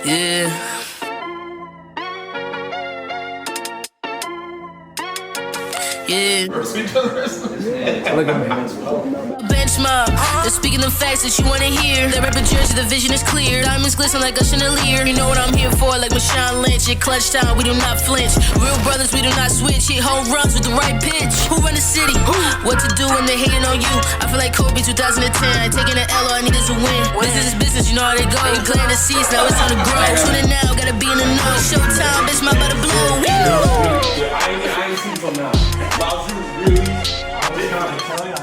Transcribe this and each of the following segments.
Yeah. Yeah. Look at me. Benchmark. They're speaking the facts that you wanna hear. That rapper jersey, the vision is clear. Diamonds glisten like a chandelier. You know what I'm here for, like Marshawn Lynch. At clutch time, we do not flinch. Real brothers, we do not switch. Hit home runs with the right pitch. Who run the city? What to do when they hating on you? I feel like Kobe 2010. I ain't taking an L, all I need is a win. Business is business, you know how they go. You glad the seats, now it's on the grow. Tuning now, gotta be in the know. Showtime, bitch, my butter blow. I ain't seen from now. Bowser really, I'm just trying to tell you.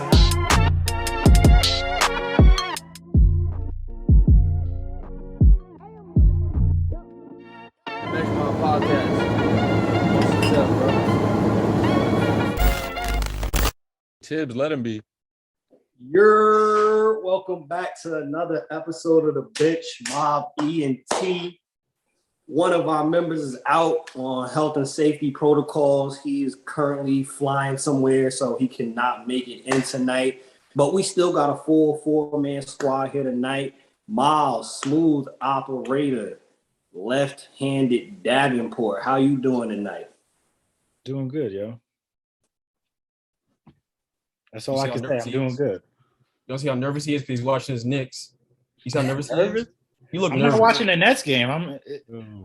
Next my podcast. What's up, bro? Tibbs, let him be. You're welcome back to another episode of the Bitch Mob ENT. One of our members is out on health and safety protocols. He is currently flying somewhere, so he cannot make it in tonight. But we still got a full four-man squad here tonight. Miles, smooth operator, left-handed Davenport. How you doing tonight? Doing good, yo. That's all I can say. I'm doing good. You don't see how nervous he is because he's watching his Knicks. You see how nervous he is? You look I'm nervous. not watching the Nets game. I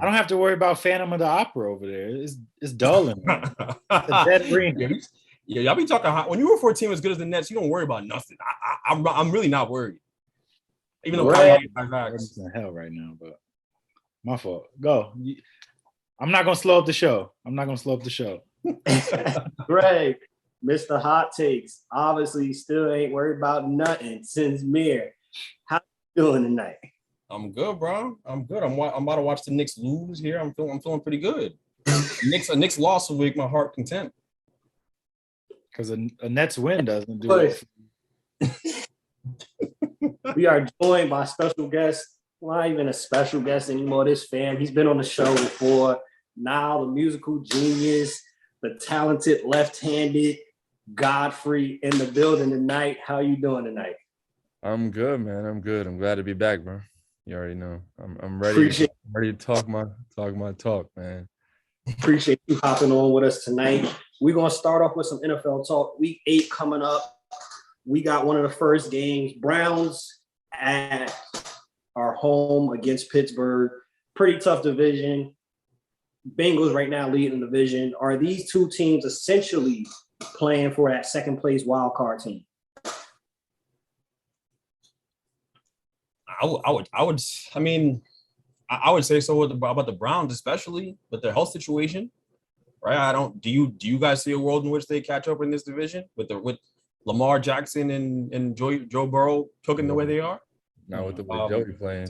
don't have to worry about Phantom of the Opera over there. It's dull in there. It's a dead green. Yeah, y'all be talking hot. When you work for a team as good as the Nets, you don't worry about nothing. I'm really not worried. Even though It's in hell right now, but my fault. Go. I'm not gonna slow up the show. Greg, Mr. Hot Takes, obviously still ain't worried about nothing since Mir. How you doing tonight? I'm good, bro. I'm good. I'm about to watch the Knicks lose here. I'm feeling pretty good. A Knicks loss will make my heart content. Because a Nets win doesn't do it. We are joined by special guest. Well, not even a special guest anymore. This fam, he's been on the show before. Nile, the musical genius, the talented left-handed Godfrey in the building tonight. How you doing tonight? I'm good, man. I'm good. I'm glad to be back, bro. You already know. I'm ready. Ready to talk my talk, man. Appreciate you hopping on with us tonight. We're gonna start off with some NFL talk. Week 8 coming up. We got one of the first games. Browns at our home against Pittsburgh. Pretty tough division. Bengals right now leading the division. Are these two teams essentially playing for that second place wild card team? I would say so about the Browns, especially with their health situation, right? Do you guys see a world in which they catch up in this division with Lamar Jackson and Joe Burrow cooking the way they are? Not with the way Joey playing.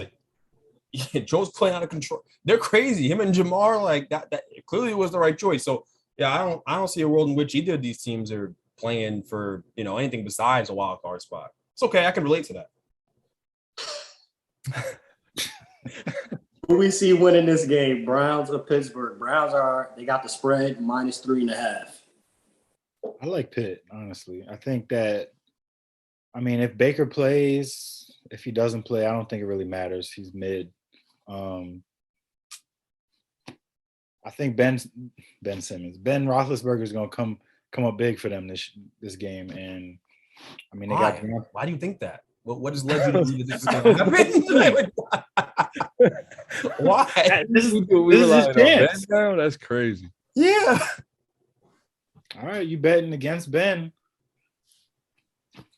Yeah, Joe's playing out of control. They're crazy. Him and Jamar, like that clearly was the right choice. So yeah, I don't see a world in which either of these teams are playing for anything besides a wild card spot. It's okay. I can relate to that. Who we see winning this game, Browns or Pittsburgh? They got the spread -3.5. I like Pitt, honestly. I think that, if Baker plays, if he doesn't play, I don't think it really matters. He's mid. I think Ben Roethlisberger is going to come up big for them this game, and they got. Why do you think that? What has led you to believe that this is going to happen? Why? This is his chance. Ben, that's crazy. Yeah. All right, you betting against Ben?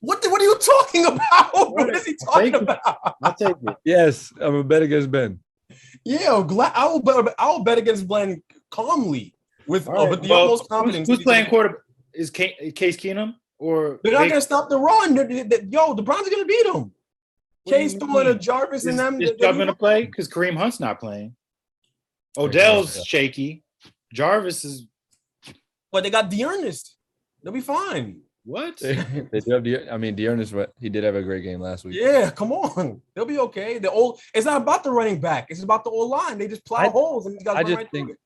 What are you talking about? What is he talking about? I'll take it. Yes, I'm a bet against Ben. Yeah, I'll bet against Glenn calmly with the utmost confidence. Who's playing quarterback? Is Case Keenum? Or they're not going to stop the run. The Browns are going to beat them. Case throwing a Jarvis and them. Is Chubb going to play? Because Kareem Hunt's not playing. Odell's shaky. Jarvis is. But they got Dearness. They'll be fine. What? They do have Dearness. He did have a great game last week. Yeah, come on. They'll be okay. It's not about the running back. It's about the old line. They just plow holes and these guys run right through it.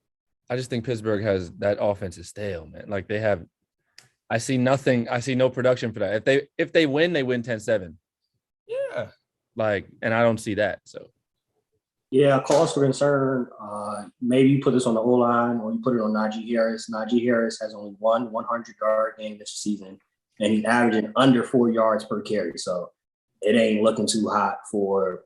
I just think Pittsburgh has that offense is stale, man. Like they have. I see nothing. I see no production for that. If they win, they win 10-7. Yeah. And I don't see that. So Yeah, cause for concern. Maybe you put this on the O-line or you put it on Najee Harris. Najee Harris has only one 100-yard game this season, and he's averaging under 4 yards per carry. So it ain't looking too hot for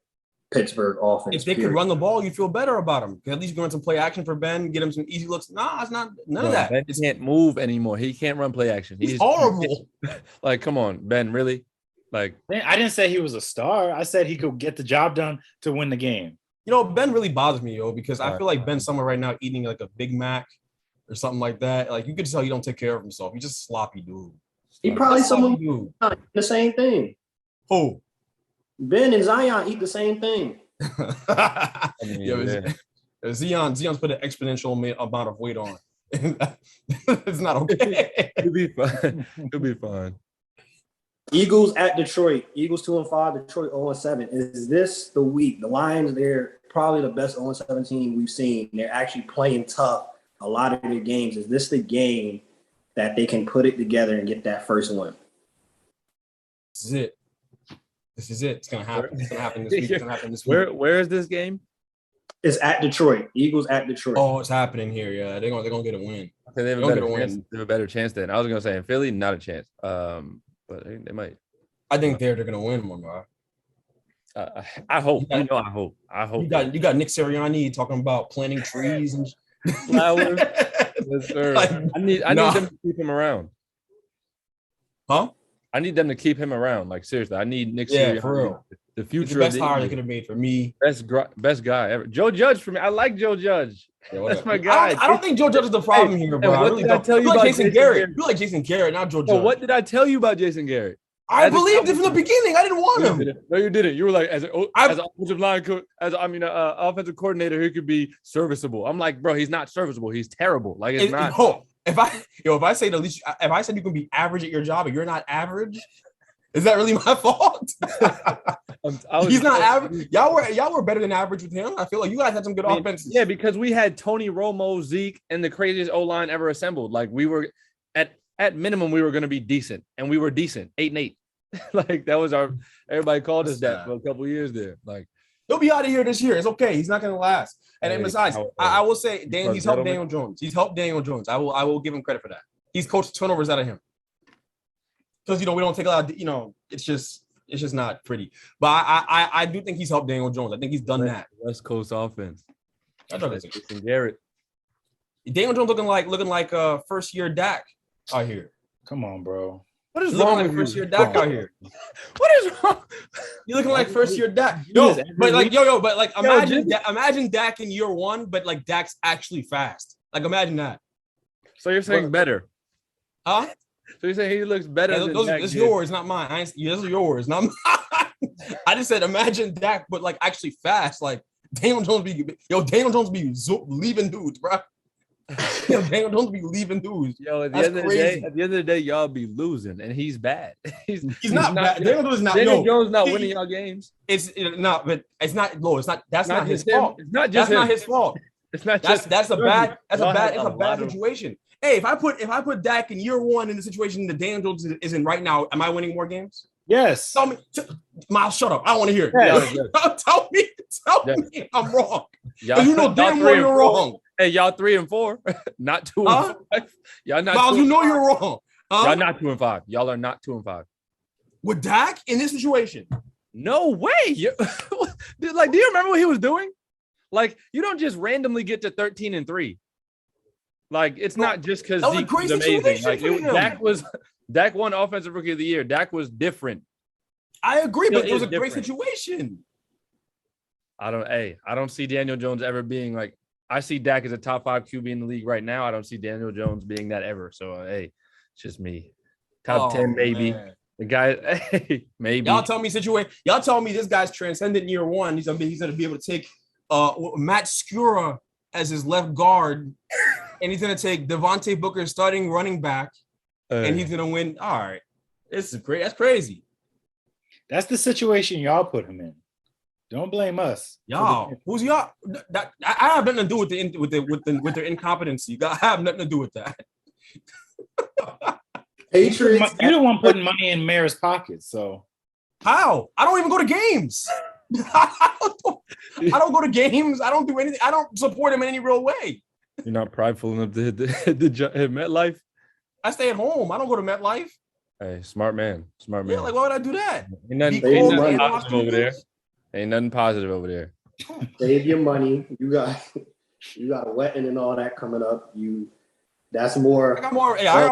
Pittsburgh offense. If they could run the ball, you feel better about them. At least going some play action for Ben, get him some easy looks. Nah, it's not none of that. Ben can't move anymore. He can't run play action. He's horrible. Like, come on, Ben, really? Like, I didn't say he was a star. I said he could get the job done to win the game. You know, Ben really bothers me, because I feel like Ben's somewhere right now eating like a Big Mac or something like that. Like, you could tell he don't take care of himself. He's just a sloppy dude. He probably someone the same thing. Who? Ben and Zion eat the same thing. Zion's put an exponential amount of weight on. It's not okay. It'll be fine. It'll be fine. Eagles at Detroit. Eagles 2-5, Detroit 0-7. Is this the week? The Lions, they're probably the best 0-7 team we've seen. They're actually playing tough a lot of their games. Is this the game that they can put it together and get that first win? This is it. It's gonna happen. It's gonna happen this week. It's gonna happen this week. Where is this game? It's at Detroit. Eagles at Detroit. Oh, it's happening here. Yeah, they're gonna get a win. Okay, they have a better chance than I was gonna say. In Philly, not a chance. But they might. I think they're gonna win one, bro. I hope. I hope. You got Nick Sirianni talking about planting trees and flowers. Yes, sir. Like, I need them to keep him around. Huh? I need them to keep him around. Like, seriously, I need Nick Sirianni. For real. The future. It's the best hire they could have made for me. Best guy ever. Joe Judge for me. I like Joe Judge. Yeah, that's my guy. I don't think Joe Judge is the problem here, bro. What did I tell you about Jason Garrett? You like Jason Garrett, not Joe Judge. What did I tell you about Jason Garrett? I believed it from the beginning. I didn't want him. No, you didn't. You were like, as an offensive line coach, offensive coordinator, he could be serviceable. I'm like, bro, he's not serviceable. He's terrible. Like, it's not. No, if I say the least, if I said you can be average at your job and you're not average, is that really my fault? He's not average. Y'all were better than average with him. I feel like you guys had some good offenses. Yeah, because we had Tony Romo, Zeke, and the craziest O-line ever assembled. Like, we were at minimum, we were going to be decent, and we were decent, 8-8. Like, that was everybody called us that for a couple years there. Like, he'll be out of here this year. It's okay. He's not going to last. And then besides, I will say, he's helped Daniel Jones. He's helped Daniel Jones. I will give him credit for that. He's coached turnovers out of him. Because, we don't take a lot of, it's just not pretty. But I do think he's helped Daniel Jones. I think he's done that. West Coast offense. Jason Garrett. Daniel Jones looking like first year Dak out here. Come on, bro. What is wrong with first year Dak out here? What is wrong? You're looking like first year Dak. Imagine Dak in year one, but like Dak's actually fast. Like, imagine that. So you're saying better? Huh? So you're saying he looks better than Dak? It's yours, not mine. Those are yours, not mine. I just said imagine Dak, but like actually fast. Like Daniel Jones be leaving dudes, bro. Daniel Jones be leaving dudes. At the end of the day, y'all be losing, and he's bad. He's not bad. Daniel Jones is not. Daniel Jones not winning y'all games. It's not. But it's not. No, it's not. That's not his fault. It's not just not his fault. It's not. That's a bad situation. Hey, if I put Dak in year one in the situation that Daniel Jones is in right now, am I winning more games? Yes. Tell me, Miles, shut up. I don't want to hear it. Yes. Tell me I'm wrong. Damn well you're wrong. Hey, y'all 3-4, not 2-5. Y'all not. Miles, you're wrong. Y'all not 2-5. Y'all are not 2-5. With Dak in this situation? No way. Do you remember what he was doing? Like, you don't just randomly get to 13-3. Like, it's not just because Zeke was amazing. Like, Dak won Offensive Rookie of the Year. Dak was different. I agree, but it was a great situation. I don't see Daniel Jones ever being like. I see Dak as a top 5 QB in the league right now. I don't see Daniel Jones being that ever. So, it's just me. Top 10, maybe. Man. The guy, maybe. Y'all tell me this guy's transcendent in year one. He's gonna be able to take Matt Skura as his left guard, and he's gonna take Devontae Booker starting running back, and he's gonna win. All right, this is great. That's crazy. That's the situation y'all put him in. Don't blame us. Y'all, who's y'all? I have nothing to do with their incompetency. I have nothing to do with that. Patriots. You're the one putting money in Mayor's pockets. So how? I don't even go to games. I don't go to games. I don't do anything. I don't support him in any real way. You're not prideful enough to hit MetLife. I stay at home. I don't go to MetLife. Hey, smart man. Smart man. Yeah, like why would I do that? Ain't nothing, Be ain't cool, nothing man. positive over there. Ain't nothing positive over there. Save your money. You got a wedding and all that coming up. That's more. I got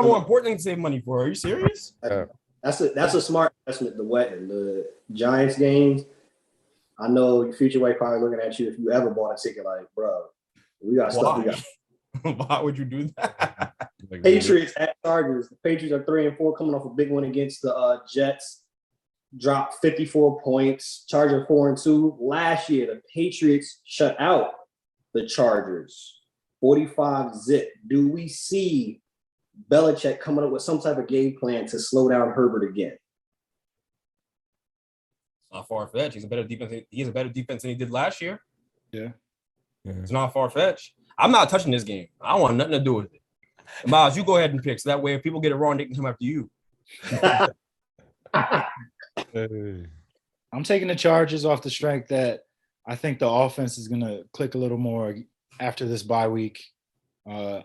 more important things to save money for. Are you serious? That's a smart investment. The wedding, the Giants games. I know your future wife probably looking at you if you ever bought a ticket. Like, bro, we got stuff. We got. Why would you do that? Patriots at Chargers. The Patriots are 3-4, coming off a big one against the Jets. Dropped 54 points. Chargers 4-2. Last year, the Patriots shut out the Chargers 45-0. Do we see Belichick coming up with some type of game plan to slow down Herbert again? Not far fetched. He's a better defense. He has a better defense than he did last year. Yeah. It's not far fetched. I'm not touching this game. I don't want nothing to do with it. Miles, you go ahead and pick. So that way, if people get it wrong, they can come after you. I'm taking the Chargers off the strength that I think the offense is going to click a little more after this bye week. I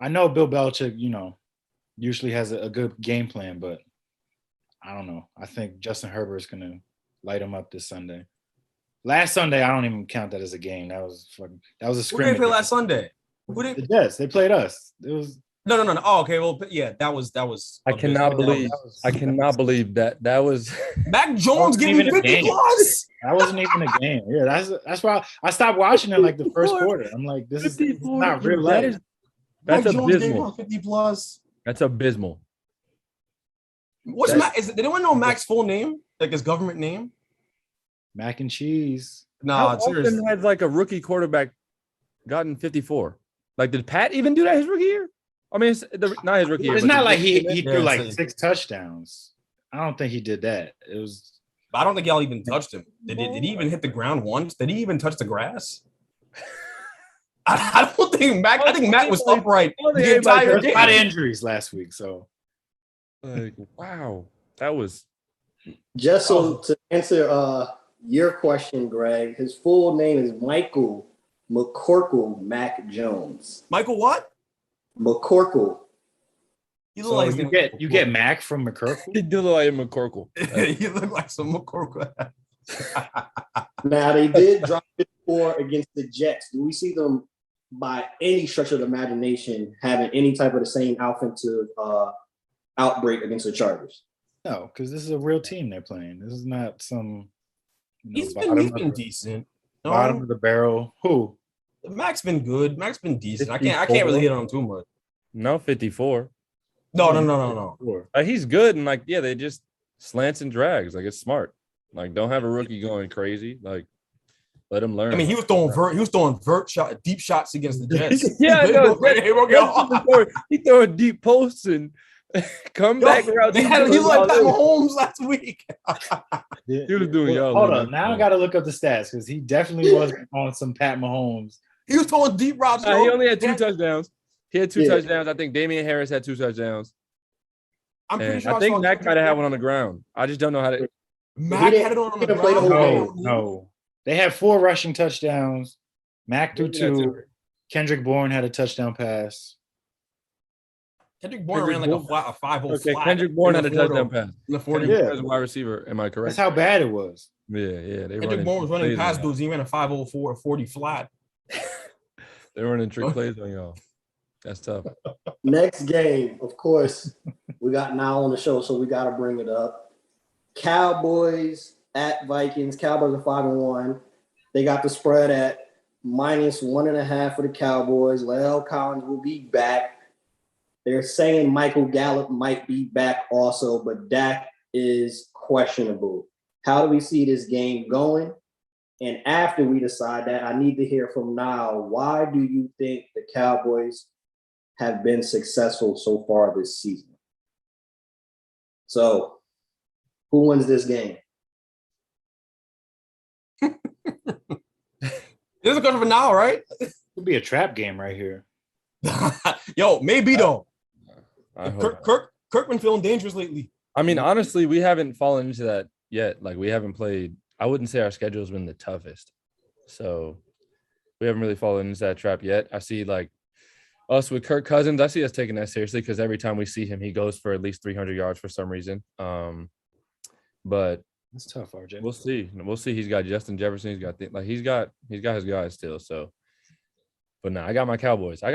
know Bill Belichick, usually has a good game plan, but I don't know. I think Justin Herbert is going to light him up this Sunday. Last Sunday, I don't even count that as a game. That was a scrimmage. Who did they play last Sunday? The Jets. They played us. It was no. Oh, okay. Well, yeah, that was. I cannot believe that was Mac Jones giving 50 plus. That wasn't even a game. Yeah, that's why I stopped watching it like the first quarter. I'm like, this is not real life. That's Mac Jones abysmal. 50 plus. That's abysmal. What's Mac? Did anyone know Mac's full name? Like his government name? Mac and cheese. No, it's often has like a rookie quarterback gotten 54. Like, did Pat even do that his rookie year? I mean, not his rookie year. It's not like he threw like 6 touchdowns. I don't think he did that. It was. I don't think y'all even touched him. Did he even hit the ground once? Did he even touch the grass? I don't think Mac. I think Mac was upright the entire game. A lot of injuries last week, so. Like, wow, that was. Just so to answer your question, Greg, his full name is Michael McCorkle Mac Jones. Michael what? McCorkle. So you get Mac from McCorkle? He do look like McCorkle. You look like some McCorkle. Now, they did drop 54 against the Jets. Do we see them, by any stretch of the imagination, having any type of the same offensive outbreak against the Chargers? No, because this is a real team they're playing. This is not some. He's been decent. Bottom of the barrel. Who? Mac's been good. Mac's been decent. I can't really hit on him too much. No, 54. No. He's good, and they just slants and drags. Like, it's smart. Like, don't have a rookie going crazy. Like, let him learn. I mean, he was throwing deep shots against the Jets. Yeah, he throwing deep posts and come back around. He was like Pat Mahomes last week. He was doing y'all. Hold on, now I got to look up the stats because he definitely was on some Pat Mahomes. He was throwing deep routes. He only had 2 touchdowns. He had 2 touchdowns. I think Damian Harris had 2 touchdowns. I'm pretty sure. I think Mac might have had one on the ground. I just don't know how to. Mac had it on the ground. No. They had 4 rushing touchdowns. Mac threw 2. Kendrick Bourne had a touchdown pass. Kendrick Bourne ran like a 5-0 flat. Kendrick Bourne had a touchdown pass. The 40 as a wide receiver. Am I correct? That's how bad it was. Yeah. Kendrick Bourne was running past dudes. He ran a 5-0 40 flat. They were running trick plays on y'all. That's tough. Next game, of course, we got Nile on the show, so we got to bring it up. Cowboys at Vikings. Cowboys are 5-1. They got the spread at -1.5 for the Cowboys. La'el Collins will be back. They're saying Michael Gallup might be back also, but Dak is questionable. How do we see this game going? And after we decide that, I need to hear from Nile. Why do you think the Cowboys have been successful so far this season? So, who wins this game? This is a question for Nile, right? It could be a trap game right here. Yo, maybe though. Kirk been feeling dangerous lately. I mean, honestly, we haven't fallen into that yet. Like, we haven't played. I wouldn't say our schedule has been the toughest. So we haven't really fallen into that trap yet. I see like us with Kirk Cousins. I see us taking that seriously because every time we see him, he goes for at least 300 yards for some reason. But That's tough, RJ. we'll see. We'll see. He's got Justin Jefferson. He's got his guys still. So, but I got my Cowboys. I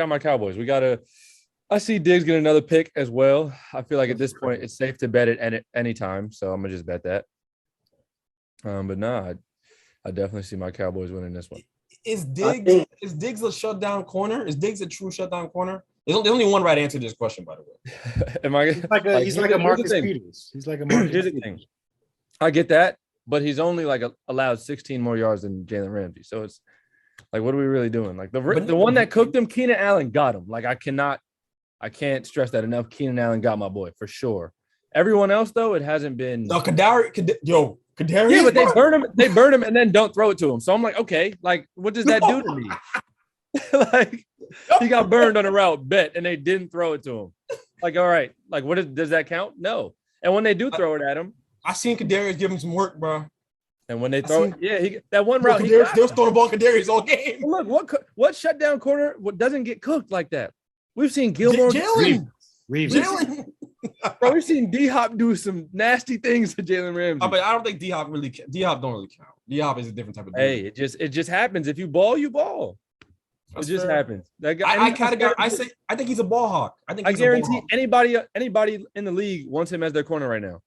see Diggs get another pick as well. I feel like at this point it's safe to bet it at any time. So I'm gonna just bet that. But I definitely see my Cowboys winning this one. Is Diggs a shutdown corner? Is Diggs a true shutdown corner? There's only one right answer to this question, by the way. He's like a Marcus Peters. He's like a Marcus Here's the thing. I get that, but he's only like allowed 16 more yards than Jalen Ramsey. So it's like, what are we really doing? Like the one that cooked him, Keenan Allen got him. Like I can't stress that enough. Keenan Allen got my boy for sure. Everyone else though, it hasn't been. No, Kadarius. Yeah, but they burn him and then don't throw it to him. So I'm like, okay, like what does that do to me? Like he got burned on a route, bet, and they didn't throw it to him. Like, all right, like does that count? No. And when they do throw it at him, I seen Kadarius give him some work, bro. And when they throw that one route, they're throwing the ball Kadarius all game. Look, what shutdown corner doesn't get cooked like that? We've seen Gilmore. Jalen. Bro, we've seen D-Hop do some nasty things to Jalen Ramsey. But I don't think D-Hop don't really count. D-Hop is a different type of dude. Hey, it just happens. If you ball, you ball. That's it just fair. Happens. That guy, I think he's a ball hawk. I guarantee anybody in the league wants him as their corner right now.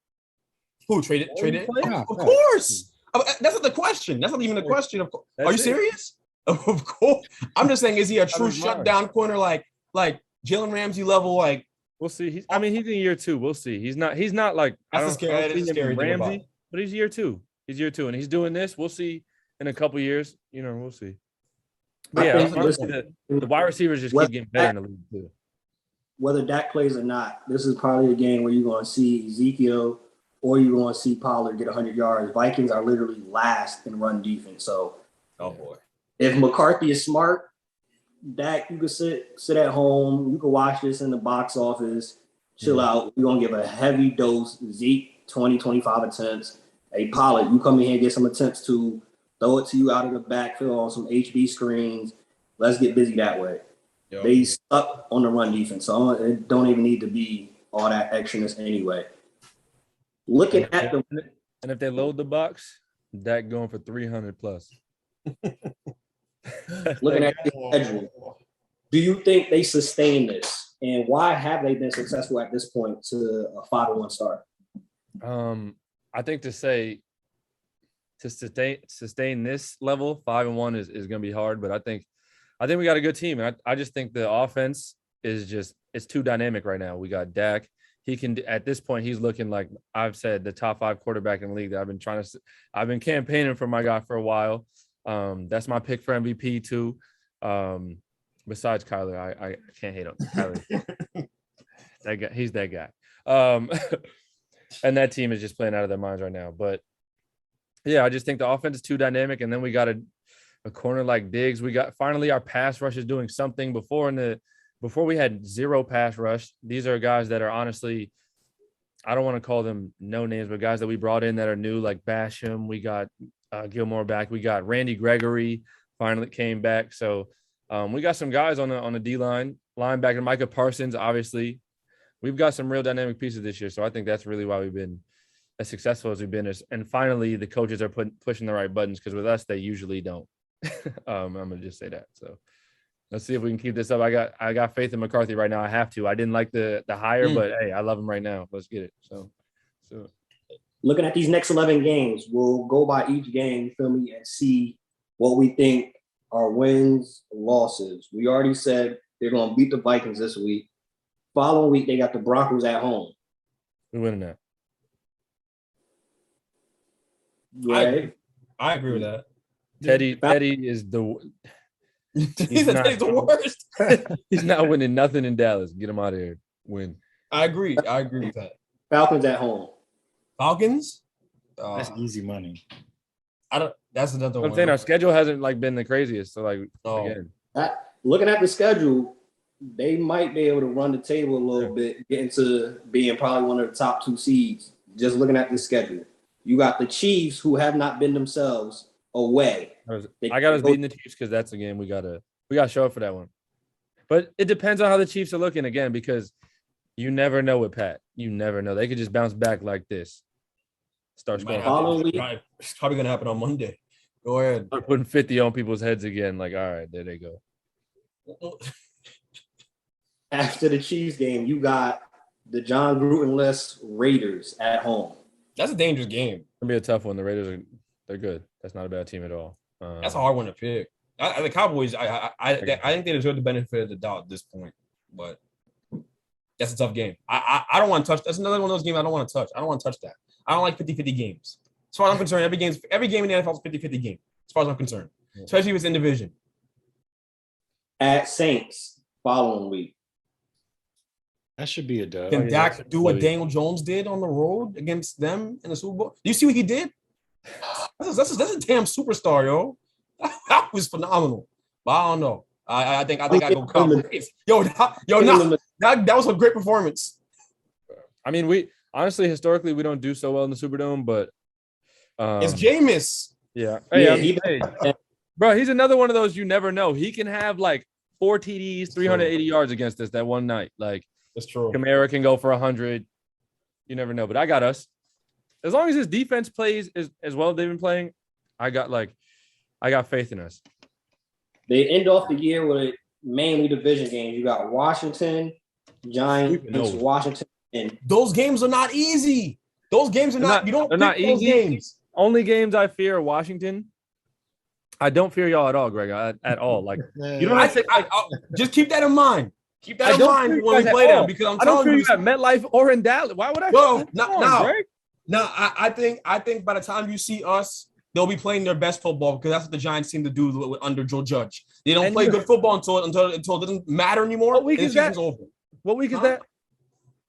Who traded? Yeah, of course. That's not the question. That's not even the question. Are you serious? Of course. I'm just saying, is he a true shutdown corner like Jalen Ramsey level? Like we'll see. He's in year 2. We'll see. He's not like that's scary Ramsey, but he's year 2. He's year 2, and he's doing this. We'll see in a couple years. We'll see. But yeah, the wide receivers just keep getting better in the league too. Whether Dak plays or not, this is probably a game where you're going to see Ezekiel or you're going to see Pollard get 100 yards. Vikings are literally last in run defense. So, oh boy, if McCarthy is smart, Dak, you can sit at home. You can watch this in the box office, chill out. We're going to give a heavy dose. Zeke, 20, 25 attempts. Hey, Pollard, you come in here and get some attempts too. Throw it to you out of the backfield on some HB screens. Let's get busy that way. Yep. They stuck on the run defense, so it don't even need to be all that extraness anyway. Looking at the and if they load the box, Dak going for 300 plus. Looking at the schedule, do you think they sustain this, and why have they been successful at this point to a 5-1 start? I think to sustain this level, 5-1 is going to be hard, but I think we got a good team. And I just think the offense is it's too dynamic right now. We got Dak. He can, at this point, he's looking like I've said, the top 5 quarterback in the league that I've been campaigning for my guy for a while. That's my pick for MVP too. Besides Kyler, I can't hate on Kyler. That guy, he's that guy. And that team is just playing out of their minds right now. But yeah, I just think the offense is too dynamic. And then we got a corner like Diggs. We got finally our pass rush is doing something. Before we had zero pass rush. These are guys that are honestly, I don't want to call them no names, but guys that we brought in that are new, like Basham. We got Gilmore back. We got Randy Gregory finally came back. So we got some guys on the D line, linebacker Micah Parsons. Obviously, we've got some real dynamic pieces this year. So I think that's really why we've been as successful as we've been. And finally, the coaches are pushing the right buttons, because with us, they usually don't. I'm gonna just say that. So let's see if we can keep this up. I got faith in McCarthy right now. I have to. I didn't like the hire, but hey, I love him right now. Let's get it. So looking at these next 11 games, we'll go by each game, feel me, and see what we think are wins, losses. We already said they're going to beat the Vikings this week. Following week, they got the Broncos at home. We're winning that. Right? I agree with that. Teddy is the Teddy's the worst. He's not winning nothing in Dallas. Get him out of here. Win. I agree with that. Falcons at home. Falcons? That's easy money. That's another one. I'm saying our schedule hasn't been the craziest. So again. Looking at the schedule, they might be able to run the table a little bit, get into being probably one of the top 2 seeds. Just looking at the schedule. You got the Chiefs, who have not been themselves away. I got us beating the Chiefs because that's a game we gotta show up for that one. But it depends on how the Chiefs are looking again, because you never know with Pat. You never know. They could just bounce back like this. Start scoring. It's probably gonna happen on Monday. Go ahead. Start putting 50 on people's heads again. Like, all right, there they go. After the Chiefs game, you got the John Gruden-less Raiders at home. That's a dangerous game. It's gonna be a tough one. The Raiders they're good. That's not a bad team at all. That's a hard one to pick. The Cowboys, I think they deserve the benefit of the doubt at this point, but that's a tough game. I don't want to touch. That's another one of those games I don't want to touch. I don't want to touch that. I don't like 50-50 games. As far as I'm concerned, every game in the NFL is a 50-50 game, as far as I'm concerned, especially if it's in division. At Saints, following week. That should be a dub. Can Dak do what Daniel Jones did on the road against them in the Super Bowl? Do you see what he did? That's a damn superstar, yo. That was phenomenal. But I don't know. I think I go Cowboys. That was a great performance. I mean, we honestly historically we don't do so well in the Superdome, but it's Jameis. Yeah. Hey, bro, he's another one of those you never know. He can have like 4 TDs, 380 yards against us that one night. Like, that's true. Kamara can go for 100. You never know, but I got us. As long as his defense plays as well as they've been playing, I got faith in us. They end off the year with mainly division games. You got Washington, Giants, Washington, and those games are not easy. Those games are not. You don't. They're not easy. Games. Only games I fear are Washington. I don't fear y'all at all, Greg. At all. Like you don't. Just keep that in mind. Keep that in mind when we play them, because I'm telling you, at MetLife or in Dallas. Why would I? I think by the time you see us, they'll be playing their best football, because that's what the Giants seem to do under Joe Judge. They don't play good football until it doesn't matter anymore. What week is that? Over. What week is that?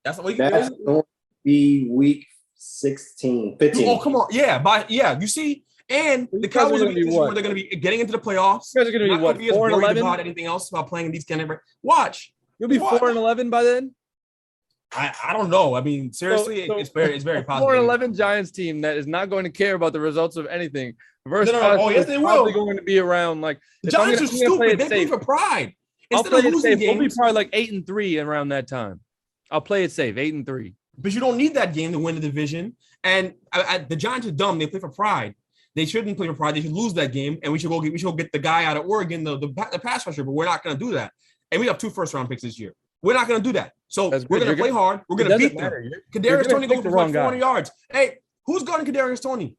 That's going to be week 16, 15. Oh, come on. Yeah, you see, and the Cowboys are going to be where they're going to be getting into the playoffs. You guys are going to be what, 4-11? About anything else about playing these kind of watch. You'll be 4-11 by then. I don't know. I mean, seriously, it's very possible. 4-11 Giants team that is not going to care about the results of anything. Versus yes, they will. Probably going to be around like the Giants are stupid. They play for pride. Instead of losing games, we'll be probably like 8-3 around that time. I'll play it safe, 8-3. But you don't need that game to win the division. And the Giants are dumb. They play for pride. They shouldn't play for pride. They should lose that game, and we should go get the guy out of Oregon, the pass rusher. But we're not going to do that. And we have 2 first-round picks this year. We're not going to do that. So we're going to play hard. We're going to beat them. Kadarius Toney goes for 400 yards. Hey, who's guarding Kadarius Toney?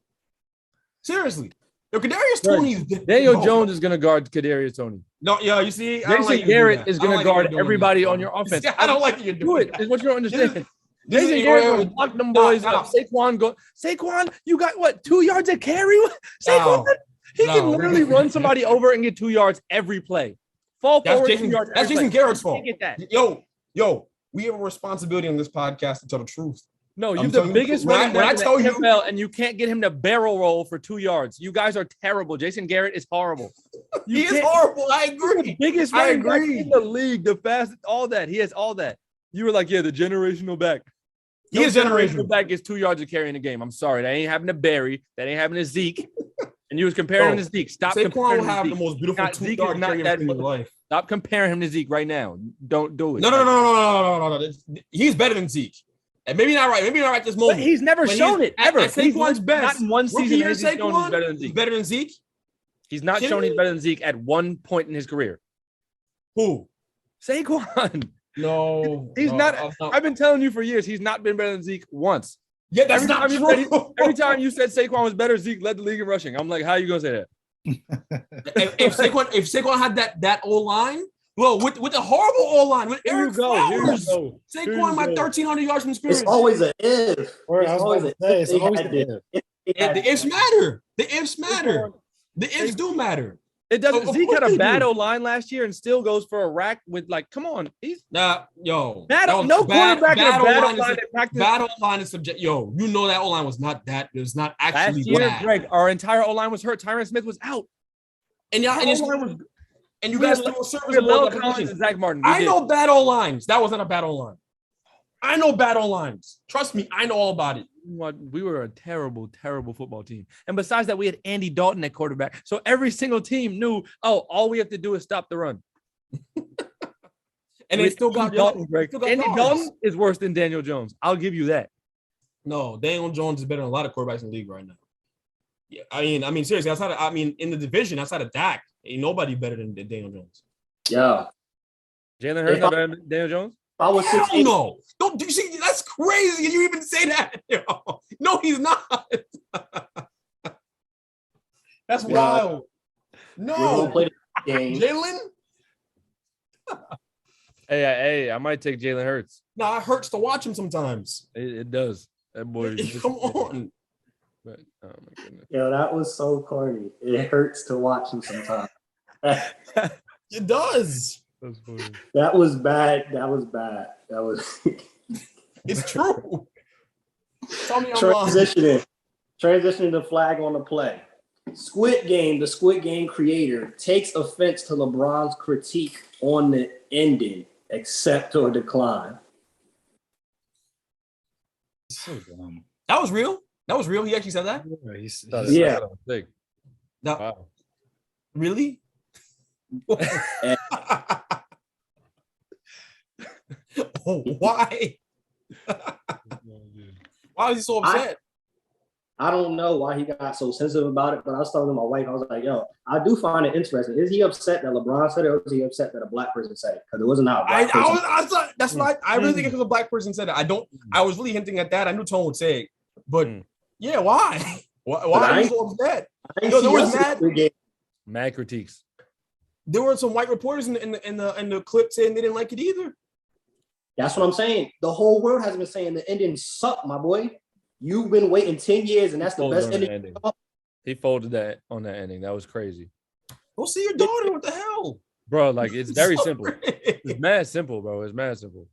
Seriously. Yo, Kadarius Toney is Daniel Jones is going to guard Kadarius Toney. No, you see, Jason Garrett is going to guard everybody on your offense. I don't like you doing it. Is what you don't understand. Jason Garrett will block them boys up. Saquon, you got what? 2 yards at carry? Saquon, he can literally run somebody over and get 2 yards every play. Fall forward. That's Jason Garrett's fault. Yo, we have a responsibility on this podcast to tell the truth. No, you're the biggest running back in the NFL, and you can't get him to barrel roll for 2 yards. You guys are terrible. Jason Garrett is horrible. He is horrible. I agree. The biggest running back in the league, the fastest, all that. He has all that. You were like, yeah, the generational back. He is generational back. Gets 2 yards of carrying the game. I'm sorry, that ain't happening to Barry. That ain't happening to Zeke. And you was comparing him to Zeke. Stop comparing him to Zeke. Saquon will have the most beautiful 2-yard carry in your life. Stop comparing him to Zeke right now. Don't do it. No. He's better than Zeke. And maybe not right. Maybe not right this moment. But he's never shown it ever. At Saquon's best. Not in one season has he shown he's better than Zeke. He's better than Zeke? He's not shown he's better than Zeke at one point in his career. Who? Saquon. No. He's not. I've been telling you for years, he's not been better than Zeke once. Yeah, that's not true. Every time you said Saquon was better, Zeke led the league in rushing. I'm like, how are you going to say that? if Saquon had that O-line, well, with the horrible O-line, with Eric Flowers, Saquon might 1,300 yards from scrimmage. It's always an if. It's always an if. The ifs matter. The ifs matter. The ifs do matter. It doesn't. Zeke had a bad O-line last year and still goes for a rack with come on. He's no quarterback in a bad O-line in practice. Bad O-line is subject. Yo, you know that O-line was not that. It was not actually last year, bad. Greg, our entire O-line was hurt. Tyron Smith was out. And you guys threw a service and Zach Martin. I know bad O-lines. That wasn't a bad O-line. I know bad O-lines. Trust me, I know all about it. We were a terrible, terrible football team. And besides that, we had Andy Dalton at quarterback. So every single team knew, all we have to do is stop the run. And they still got Dalton. Andy yards. Dalton is worse than Daniel Jones. I'll give you that. No, Daniel Jones is better than a lot of quarterbacks in the league right now. Yeah, I mean, seriously, in the division, outside of Dak, ain't nobody better than Daniel Jones. Yeah. Jalen Hurts not better than Daniel Jones? I was Hell 6'8". no. Don't you see? That's crazy. You even say that? No, he's not. That's wild. We're gonna No, play the game. Jalen. Hey, I might take Jalen Hurts. Nah, it hurts to watch him sometimes. It does. That boy. Come on. But, oh my goodness. Yo, that was so corny. It hurts to watch him sometimes. It does. That's funny. That was bad. That was It's true. Tell me I'm wrong. Transitioning the flag on the play. Squid Game, the Squid Game creator, takes offense to LeBron's critique on the ending, accept or decline. So dumb. That was real. That was real. He actually said that. Yeah. That, Wow. Really? Why? Why was he so upset? I don't know why he got so sensitive about it, but I was telling my wife, I was like, yo, I do find it interesting. Is he upset that LeBron said it, or is he upset that a black person said it? Because it wasn't out. I thought that's why I really think it was a black person said it. I was really hinting at that. I knew Tone would say it, but yeah, why? Why are you so upset? Yo, there was mad critiques. There were some white reporters in the clip saying they didn't like it either. That's what I'm saying. The whole world has been saying the ending sucked, my boy. You've been waiting 10 years, and that's the best ending. He folded that on that ending. That was crazy. Go see your daughter. What the hell? Bro, like, it's very simple. It's mad simple, bro. It's mad simple.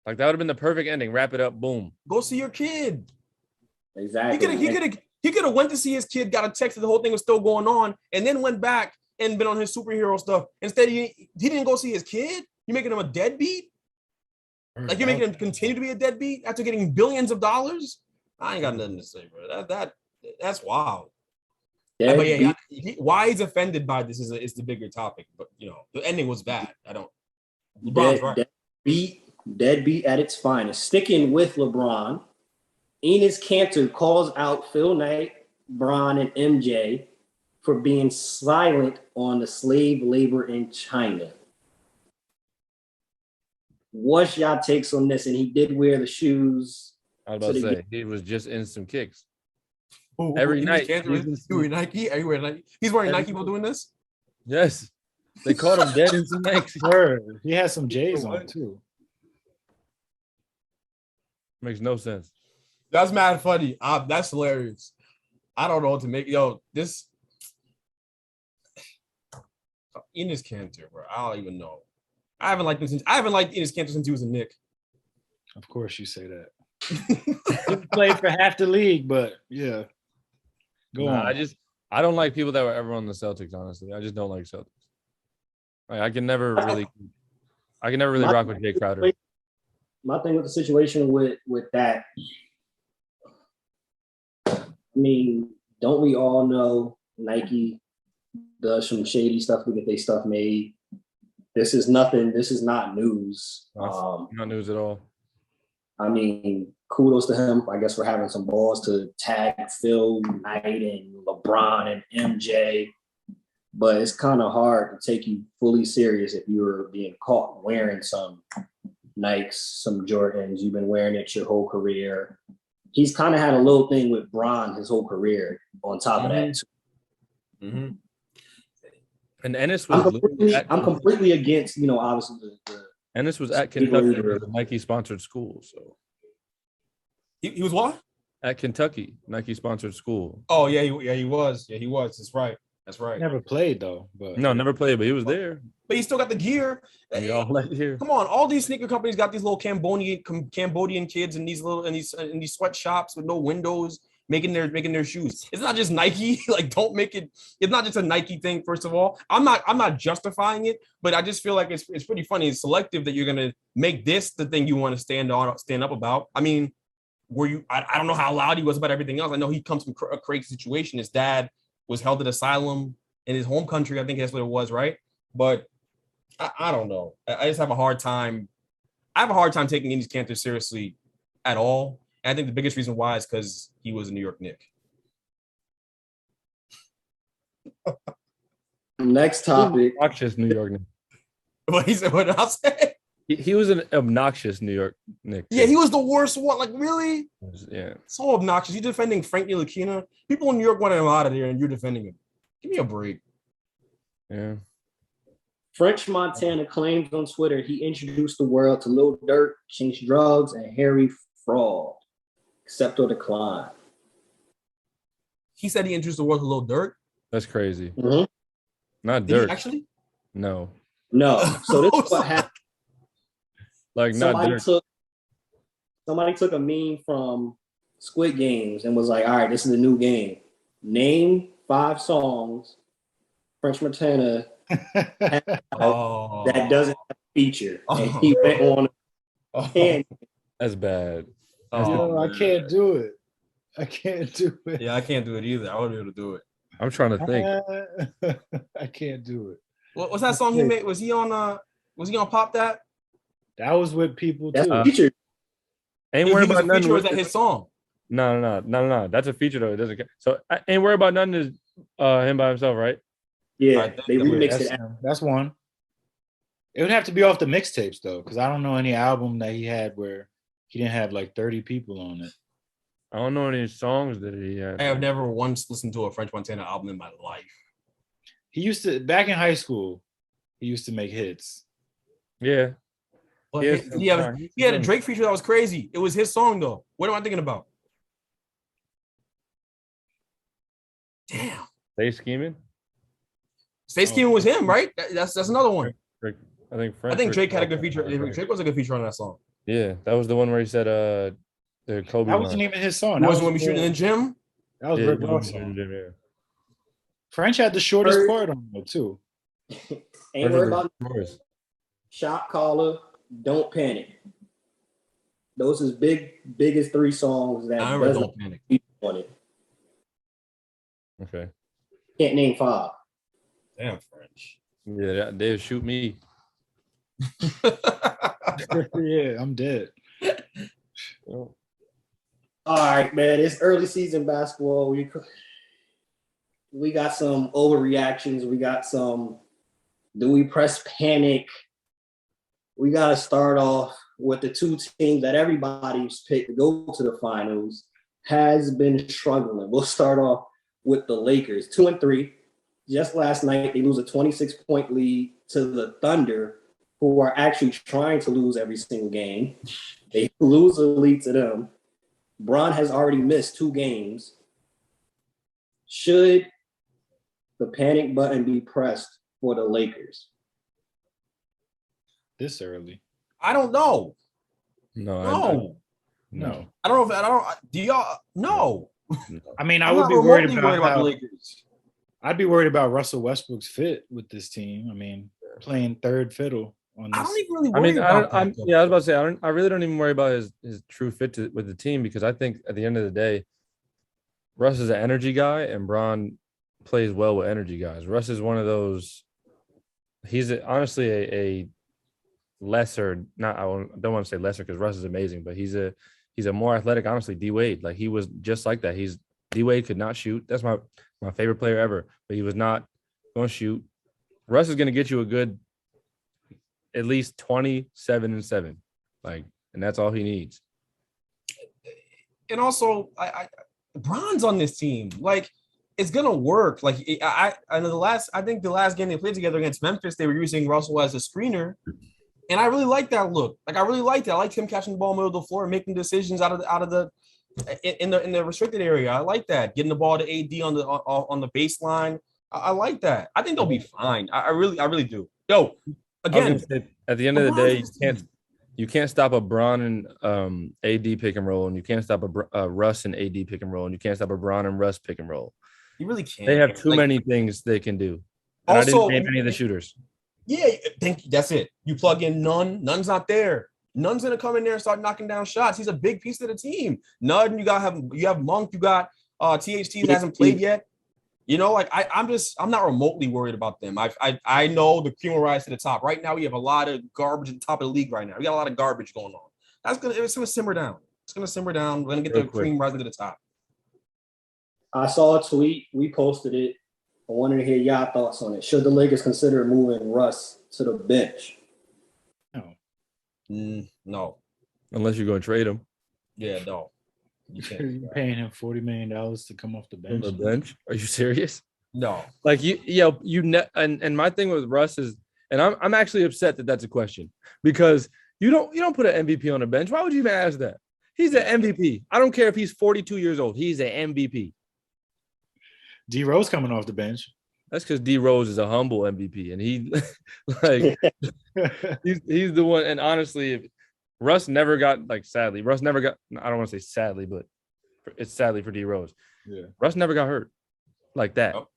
Like, that would have been the perfect ending. Wrap it up. Boom. Go see your kid. Exactly. He could have went to see his kid, got a text that the whole thing was still going on, and then went back and been on his superhero stuff. Instead, he didn't go see his kid. You're making him a deadbeat? Like, you're making him continue to be a deadbeat after getting billions of dollars? I ain't got nothing to say, bro. That's wild. Yeah, but yeah, why he's offended by this is the bigger topic. But the ending was bad. I don't. LeBron's right. Deadbeat at its finest. Sticking with LeBron, Enes Kanter calls out Phil Knight, Bron, and MJ for being silent on the slave labor in China. What's y'all takes on this? And he did wear the shoes. I was about to say, he was just in some kicks. Every night. He's wearing Nike. He's wearing Nike while doing this? Yes. They caught him dead in some Nike. He has some J's on too. Makes no sense. That's mad funny. That's hilarious. I don't know what to make. This Enes Kanter, bro. I don't even know. I haven't liked Enes Kanter since he was a Knick. Of course you say that. He played for half the league, but yeah. Go on. I don't like people that were ever on the Celtics, honestly. I just don't like Celtics. I can never really rock with Jay Crowder. My thing with the situation with that, I mean, don't we all know Nike does some shady stuff to get their stuff made? This is nothing. This is not news. Not news at all. I mean, kudos to him, I guess, for having some balls to tag Phil Knight and LeBron and MJ. But it's kind of hard to take you fully serious if you're being caught wearing some Nikes, some Jordans. You've been wearing it your whole career. He's kind of had a little thing with Bron his whole career on top of that, too. Mm-hmm. And Ennis was I'm completely against, obviously the Ennis was at Kentucky, the Nike sponsored school. So he was what? At Kentucky, Nike sponsored school. Oh yeah, he was. Yeah, he was. That's right. Never played though, but never played, but he was there. But he still got the gear. Come on, all these sneaker companies got these little Cambodian kids in these sweatshops with no windows making their shoes. It's not just Nike. Like, don't make it. It's not just a Nike thing. First of all, I'm not justifying it, but I just feel like it's pretty funny. It's selective that you're gonna make this the thing you want to stand up about. I mean, were you? I don't know how loud he was about everything else. I know he comes from a crazy situation. His dad was held at asylum in his home country. I think that's what it was, right? But I don't know. I just have a hard time. I have a hard time taking Enes Kanter seriously at all. And I think the biggest reason why is because he was a New York Knick. Next topic. Obnoxious New York Knick. But he said, what did I say? He was an obnoxious New York Knick. Yeah, he was the worst one. Like, really? Yeah. So obnoxious. You're defending Frank Ntilikina. People in New York wanted him out of there, and you're defending him. Give me a break. Yeah. French Montana claims on Twitter he introduced the world to Lil Durk, Chinch Drugs, and Harry Fraud. Accept or decline. He said he introduced the world to Lil Durk. That's crazy. Mm-hmm. Not Did he Dirk. actually? No. No. So this is what happened. Like not Dirk. Somebody took a meme from Squid Games and was like, all right, this is a new game. Name 5 songs French Montana that doesn't have a feature. And he went on and That's bad. I can't do it. I can't do it. Yeah, I can't do it either. I wouldn't be able to do it. I'm trying to think. I can't do it. What's that song he made? Was he on Pop That? That was with people that's too. a feature. Ain't He worried was about a nothing. feature, or is that his song? No. That's a feature though. It doesn't. So I ain't worried about nothing. Is him by himself, right? Yeah, they remixed it. That's one. It would have to be off the mixtapes though, because I don't know any album that he had where he didn't have like 30 people on it. I don't know any songs that he had. I have never once listened to a French Montana album in my life. He used to back in high school. He used to make hits. Yeah. But Yes, he had a Drake feature that was crazy. It was his song though. What am I thinking about? Damn. Stay Scheming? Stay Scheming was him, right? That's another one. I think Drake had a good feature. Drake was a good feature on that song. Yeah, that was the one where he said the Kobe. That wasn't even his song. That was when we shooting in the gym. That was Rick Ross. Yeah. French had the shortest part on it too. Ain't worried about Shot Caller, Don't Panic. Those is biggest 3 songs that I remember Don't Panic on it. Okay. Can't name 5. Damn French. Yeah, they'll shoot me. Yeah, I'm dead. All right, man. It's early season basketball. We got some overreactions. We got some. Do we press panic? We got to start off with the 2 teams that everybody's picked to go to the finals has been struggling. We'll start off with the Lakers, 2-3. Just last night, they lose a 26-point lead to the Thunder, who are actually trying to lose every single game. They lose the lead to them. Bron has already missed 2 games. Should the panic button be pressed for the Lakers? This early. I don't know. No. I don't know if I don't. Do y'all? No. I mean, I I'm would not be worried remotely about the Lakers. I'd be worried about Russell Westbrook's fit with this team. I mean, playing third fiddle on this. I don't even really worry about that. Yeah, I was about to say I really don't even worry about his true fit with the team, because I think at the end of the day, Russ is an energy guy and Bron plays well with energy guys. Russ is one of those. He's honestly a lesser. Not I don't want to say lesser because Russ is amazing, but he's a more athletic. Honestly, D Wade, like he was just like that. D Wade could not shoot. That's my favorite player ever, but he was not going to shoot. Russ is going to get you a good, at least 27-7, like, and that's all he needs. And also, Bron's on this team. Like, it's gonna work. Like, I know the last game they played together against Memphis, they were using Russell as a screener, and I really like that look. Like, I really liked it. I liked him catching the ball in the middle of the floor and making decisions out of the in the restricted area. I like that, getting the ball to AD on the baseline. I like that. I think they'll be fine. I really do. Yo, again, at the end of the day, you can't stop a Bron and AD pick and roll, and you can't stop a Russ and AD pick and roll, and you can't stop a Bron and Russ pick and roll. You really can't. They have too many things they can do. And also, I didn't name any of the shooters. Yeah, that's it. You plug in none's not there. Nunn's gonna come in there and start knocking down shots. He's a big piece of the team. Nunn, you have Monk, you got THT hasn't played yet. You know, like I'm not remotely worried about them. I know the cream will rise to the top. Right now, we have a lot of garbage at the top of the league right now. We got a lot of garbage going on. It's gonna simmer down. It's gonna simmer down. We're gonna get the cream rising to the top. I saw a tweet. We posted it. I wanted to hear y'all thoughts on it. Should the Lakers consider moving Russ to the bench? No. Unless you're going to trade him. Yeah, no. You can't. You're paying him $40 million to come off the bench. On the bench? Are you serious? No. Like and my thing with Russ is, and I'm actually upset that that's a question because you don't put an MVP on the bench. Why would you even ask that? He's an MVP. I don't care if he's 42 years old. He's an MVP. D Rose coming off the bench. That's because D Rose is a humble MVP, and he like he's the one. And honestly, if Russ never got sadly, Russ never got. I don't want to say sadly, but it's sadly for D Rose. Yeah, Russ never got hurt like that. Nope.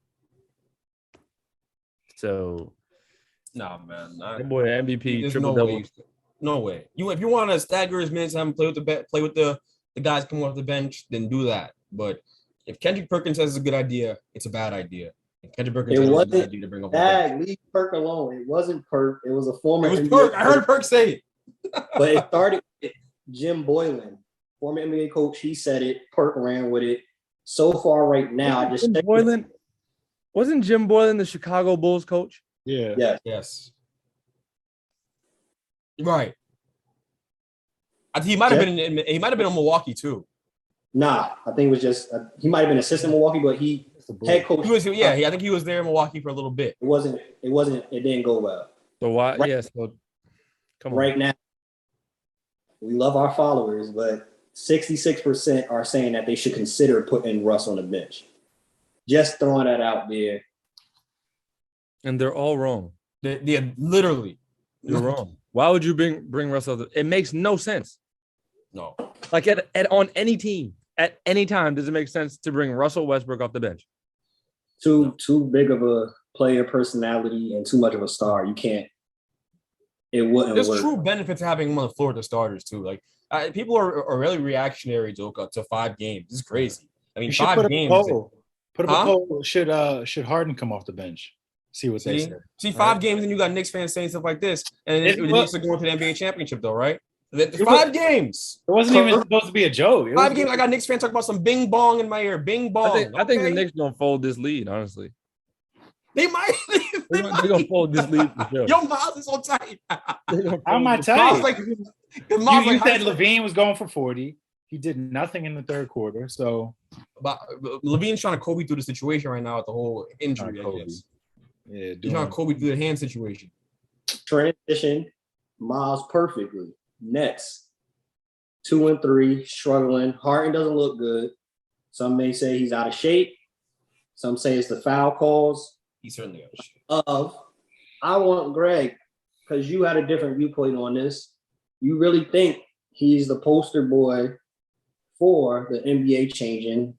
So, nah, man. that boy MVP triple no double. way. No way. If you want to stagger his minutes, have him play with the guys coming off the bench, then do that. But if Kendrick Perkins says it's a good idea, it's a bad idea. Kendrick Perkins It wasn't a good idea to bring up. Leave Perk alone. It wasn't Perk. It was a former. It was NBA Perk. I heard Perk say it. But it started with Jim Boylan, former NBA coach. He said it. Perk ran with it. So far, right now, I just Wasn't Jim Boylan the Chicago Bulls coach? yeah, Yes. Right. I think he might have been in Milwaukee too. Nah, I think it was just he might have been assistant Milwaukee, but he head coach. I think he was there in Milwaukee for a little bit. It didn't go well. So why? Right. Yes. So come on. Right now, we love our followers, but 66% are saying that they should consider putting Russ on the bench. Just throwing that out there. And they're all wrong. They're literally. You're wrong. Why would you bring Russ off? It makes no sense. No. Like on any team, at any time, does it make sense to bring Russell Westbrook off the bench? Too big of a player personality and too much of a star. You can't. It wouldn't There's work. true benefits to having him on the floor to starters too. Like people are really reactionary to 5 games. This is crazy. I mean, 5 games. Put up a poll. Should Harden come off the bench? See what they say. See, 5 games and you got Knicks fans saying stuff like this, and the Knicks are going to the NBA championship though, right? 5 games. It wasn't even supposed to be a joke. 5 games. I got Knicks fans talking about some bing bong in my ear. Bing bong. I think the Knicks gonna fold this lead. Honestly, they might. They're gonna fold this lead for sure. Yo, Miles is so tight. How am I tight? You said Levine Levine was going for 40. He did nothing in the third quarter. So, but Levine's trying to Kobe through the situation right now with the whole injury. I guess. Yeah, He's trying to Kobe through the hand situation. Transition Miles perfectly. Nets 2-3, struggling. Harden doesn't look good. Some may say he's out of shape. Some say it's the foul calls. He's certainly out of shape. I want Greg, because you had a different viewpoint on this. You really think he's the poster boy for the NBA changing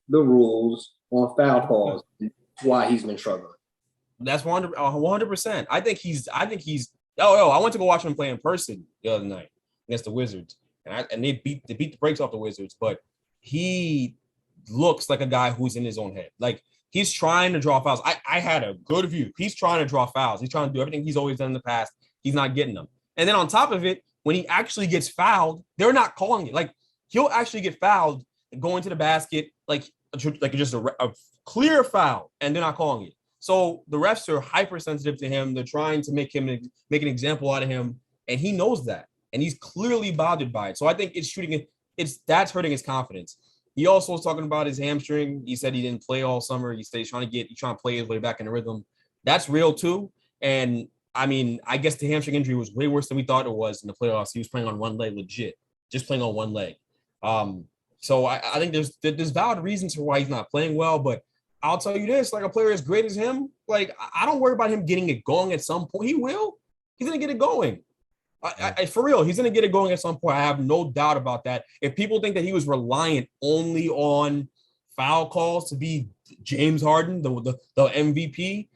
the rules on foul calls? Why he's been struggling? That's 100%. I think he's. I went to go watch him play in person the other night against the Wizards, and they beat the brakes off the Wizards. But he looks like a guy who's in his own head. Like he's trying to draw fouls. I had a good view. He's trying to draw fouls. He's trying to do everything he's always done in the past. He's not getting them. And then on top of it, when he actually gets fouled, they're not calling it. Like he'll actually get fouled and go into the basket like just a clear foul, and they're not calling it. So the refs are hypersensitive to him. They're trying to make an example out of him, and he knows that, and he's clearly bothered by it. So I think that's hurting his confidence. He also was talking about his hamstring. He said he didn't play all summer. He said he's trying to play his way back in the rhythm. That's real too. And I mean, I guess the hamstring injury was way worse than we thought it was in the playoffs. He was playing on one leg, legit, just playing on one leg. So I think there's valid reasons for why he's not playing well, but I'll tell you this, like a player as great as him, like I don't worry about him getting it going at some point. He will. He's going to get it going. For real, he's going to get it going at some point. I have no doubt about that. If people think that he was reliant only on foul calls to be James Harden, the MVP,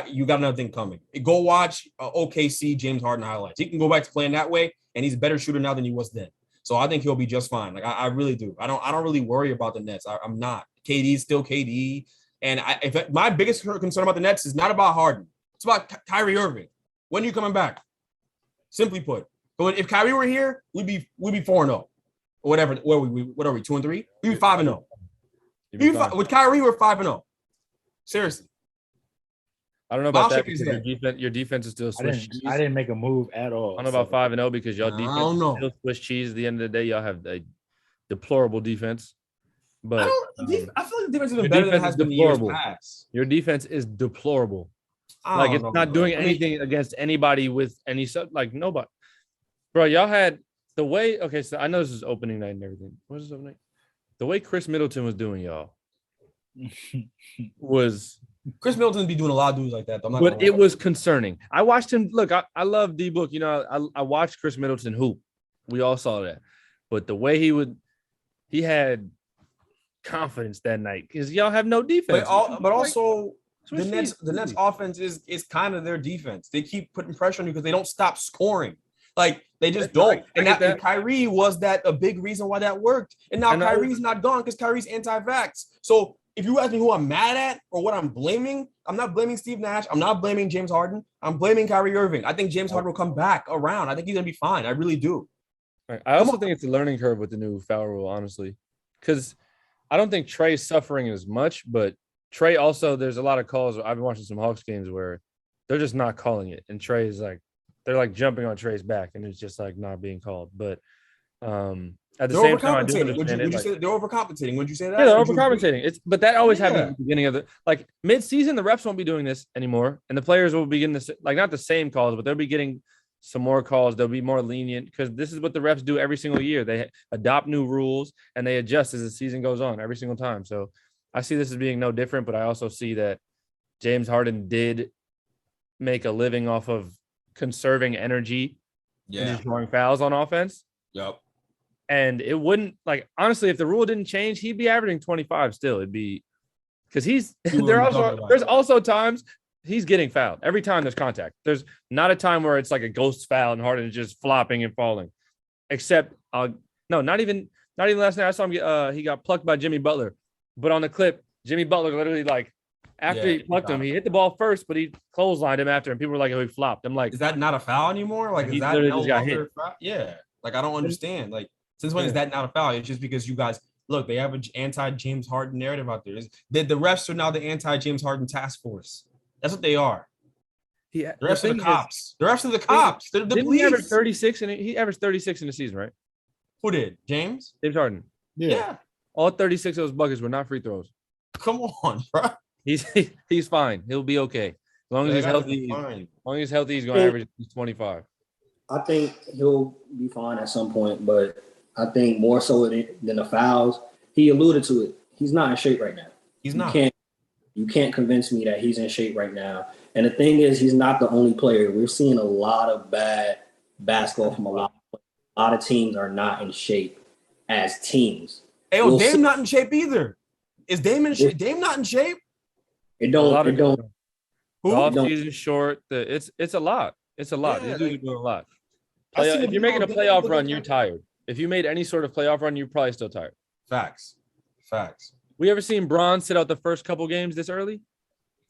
you got another thing coming. Go watch OKC James Harden highlights. He can go back to playing that way, and he's a better shooter now than he was then. So I think he'll be just fine. Like I really do. I don't really worry about the Nets. I'm not. KD's still KD, and my biggest concern about the Nets is not about Harden. It's about Kyrie Irving. When are you coming back? Simply put. But if Kyrie were here, we'd be 4-0 or whatever. What are we 2-3? We'd be 5-0. With Kyrie, we're 5-0. Seriously. I don't know about that because your defense is still Swiss cheese. I didn't make a move at all. I don't know about 5-0 because y'all defense is still Swiss cheese. At the end of the day, y'all have a deplorable defense. But I feel like the defense is better than it has been years past. Your defense is deplorable. Like it's not doing anything against anybody with any nobody. Bro, y'all had the way. Okay, so I know this is opening night and everything. What is this opening night? The way Chris Middleton was doing, y'all, was. Chris Middleton be doing a lot of dudes like that. But it was concerning. I watched him. Look, I love D-Book. You know, I watched Chris Middleton hoop. We all saw that. But the way he had confidence that night because y'all have no defense. But also the Nets offense is kind of their defense. They keep putting pressure on you because they don't stop scoring. Like they just don't. And Kyrie was a big reason why that worked. And now Kyrie's not gone because Kyrie's anti-vax. So if you ask me who I'm mad at or what I'm blaming, I'm not blaming Steve Nash. I'm not blaming James Harden. I'm blaming Kyrie Irving. I think James Harden will come back around. I think he's gonna be fine. I really do. I also think it's a learning curve with the new foul rule, honestly, because I don't think Trey's suffering as much, but Trey also, there's a lot of calls. I've been watching some Hawks games where they're just not calling it. And Trey's they're jumping on Trey's back and it's just not being called. But at the same time, I do understand it. Would you say they're overcompensating? Would you say that? Yeah, they're overcompensating. But that always happens at the beginning of mid-season, the refs won't be doing this anymore. And the players will be getting this, not the same calls, but they'll be getting some more calls. They'll be more lenient because this is what the refs do every single year. They adopt new rules and they adjust as the season goes on every single time. So I see this as being no different, but I also see that James Harden did make a living off of conserving energy and just drawing fouls on offense. Yep. And it wouldn't honestly, if the rule didn't change, he'd be averaging 25 still. It'd be because there's also times he's getting fouled every time there's contact. There's not a time where it's like a ghost foul and Harden is just flopping and falling. Except not even last night. I saw him he got plucked by Jimmy Butler. But on the clip, Jimmy Butler literally after he plucked him, he hit the ball first, but he clotheslined him after, and people were like, "Oh, he flopped." I'm like, is that not a foul anymore? Is that literally just got hit? Yeah, I don't understand. Since when is that not a foul? It's just because you guys look. They have an anti-James Harden narrative out there. The refs are now the anti-James Harden task force. That's what they are. The refs are the cops. The refs are the cops. They're the police. He averaged 36, and he averaged 36 in the season, right? Who did? James Harden. Yeah. All 36 of those buckets were not free throws. Come on, bro. He's fine. He'll be okay. As long as he's healthy. As long as he's healthy, he's going to average 25. I think he'll be fine at some point, but I think more so than the fouls, he alluded to it. He's not in shape right now. He's not. You can't convince me that he's in shape right now. And the thing is, he's not the only player. We're seeing a lot of bad basketball from a lot of teams are not in shape as teams. Hey, Dame not in shape either. Is Dame in shape? Dame not in shape? It don't. The offseason short. It's a lot. It's a lot. Yeah, These dudes are doing a lot. If you're making a playoff run, you're tired. If you made any sort of playoff run, you're probably still tired. Facts. We ever seen Bron sit out the first couple games this early?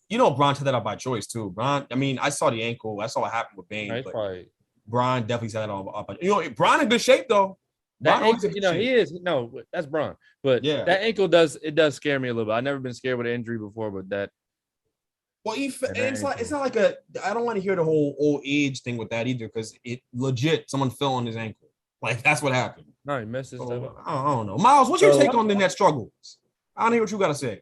Bron set that out by choice too. Bron, I saw the ankle. I saw what happened with Bane. But Bron definitely set that up. Bron in good shape though. That ankle, he is. No, that's Bron. But that ankle does scare me a little bit. I've never been scared with an injury before, but that. Well, it's not like I don't want to hear the whole old age thing with that either, because it legit someone fell on his ankle. That's what happened. No, he messed his stuff up. I don't know. Miles, what's your take on the net struggles? I don't hear what you got to say.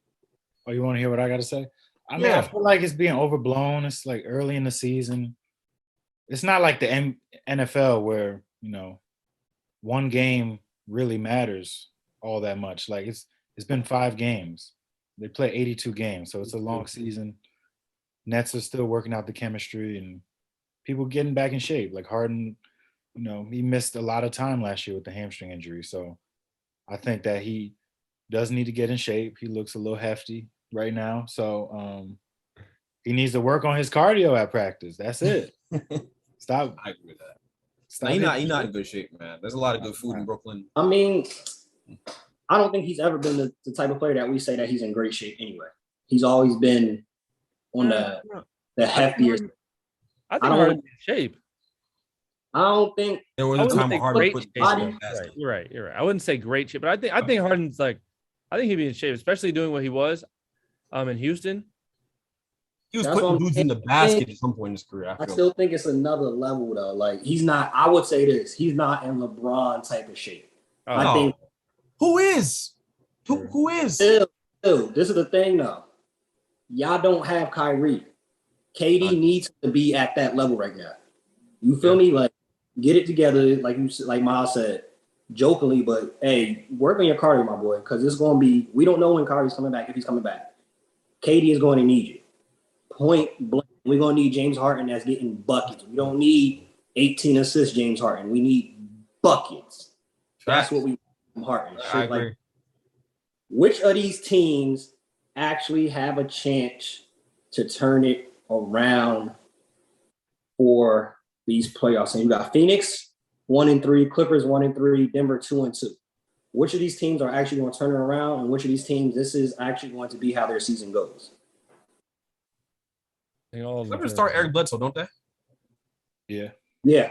Oh, you want to hear what I got to say? I feel like it's being overblown. It's early in the season. It's not like the NFL where, one game really matters all that much. It's been 5 games. They play 82 games, so it's a long season. Nets are still working out the chemistry and people getting back in shape. Harden, he missed a lot of time last year with the hamstring injury. So I think that he does need to get in shape. He looks a little hefty right now. So He needs to work on his cardio at practice. That's it. Stop. I agree with that. Stop. He's not in good shape, man. There's a lot of good food in Brooklyn. I mean, I don't think he's ever been the type of player that we say that he's in great shape anyway. He's always been on the heftier. I think Harden's in shape. I don't think there was a time where Harden put body. You're right. I wouldn't say great shape, but I think Harden's like, I think he'd be in shape, especially doing what he was in Houston. He was putting dudes in the basket at some point in his career. I still think it's another level though. Like he's not. I would say this. He's not in LeBron type of shape. I think. Who is? Who is? Still, this is the thing though. Y'all don't have Kyrie. KD needs to be at that level right now. You feel me? Like get it together, like Miles said, jokingly, but hey, work on your cardio, my boy, because it's going to be. We don't know when Kyrie's coming back. If he's coming back, KD is going to need you. Point blank. We're going to need James Harden that's getting buckets. We don't need 18 assists, James Harden. We need buckets. That's what we need from Harden. I agree. Like, which of these teams actually have a chance to turn it around for these playoffs? And you got Phoenix 1-3, Clippers 1-3, Denver 2-2. Which of these teams are actually going to turn it around, and which of these teams this is actually going to be how their season goes? Clippers start Eric Bledsoe, don't they? Yeah.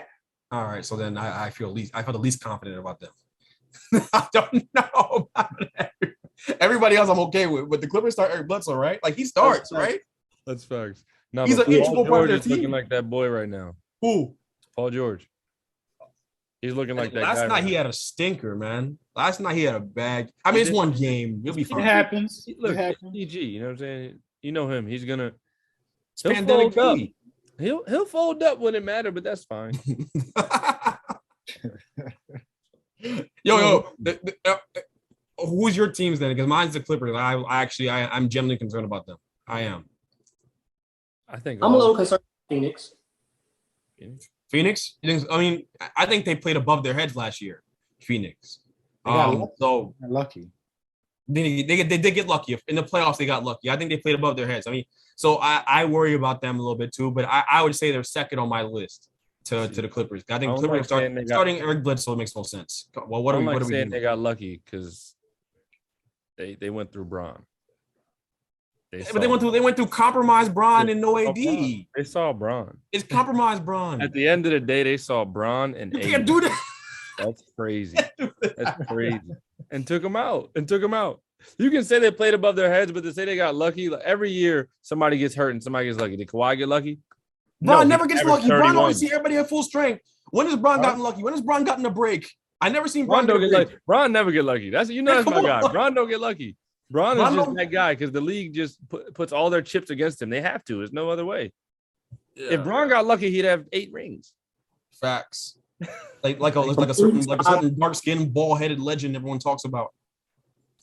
All right, so then I feel the least confident about them. I don't know about it. Everybody else I'm okay with, but the Clippers start Eric Bledsoe, right? Like he starts, right? That's facts. No, he's an integral part of their team. Looking like that boy right now. Who? Paul George. He's looking like that. Last night he had a stinker, man. Last night he had a bag. I mean, it's one game. He'll be fine. It happens. Look, it happens. PG. You know what I'm saying? You know him. He's gonna. It's pandemic fold up. He'll fold up when it matters, but that's fine. Who's your teams then? Because mine's the Clippers. I'm genuinely concerned about them. I am. I'm a little concerned with Phoenix? I mean, I think they played above their heads last year. Phoenix. So lucky. They did get lucky. In the playoffs, they got lucky. I think they played above their heads. I mean, so I worry about them a little bit too, but I would say they're second on my list to the Clippers. I think Clippers starting Eric Bledsoe makes no sense. Well, what are we doing? They got lucky because they went through Bron. But they went through compromised Bron and no AD. They saw Bron. It's compromised Bron. At the end of the day, they saw Bron and you can't do that. That's crazy. That's crazy. And took them out. You can say they played above their heads, but to say they got lucky, like every year somebody gets hurt and somebody gets lucky. Did Kawhi get lucky? Bron never gets lucky. Bron always see everybody at full strength. When has Bron gotten lucky? When has Bron gotten a break? I never seen Bron get lucky. Bron never get lucky. That's my guy. Bron don't get lucky. Bron is just that guy because the league just puts all their chips against him. They have to. There's no other way. Yeah. If Bron got lucky, he'd have 8 rings. Facts. like a certain dark skinned bald headed legend everyone talks about.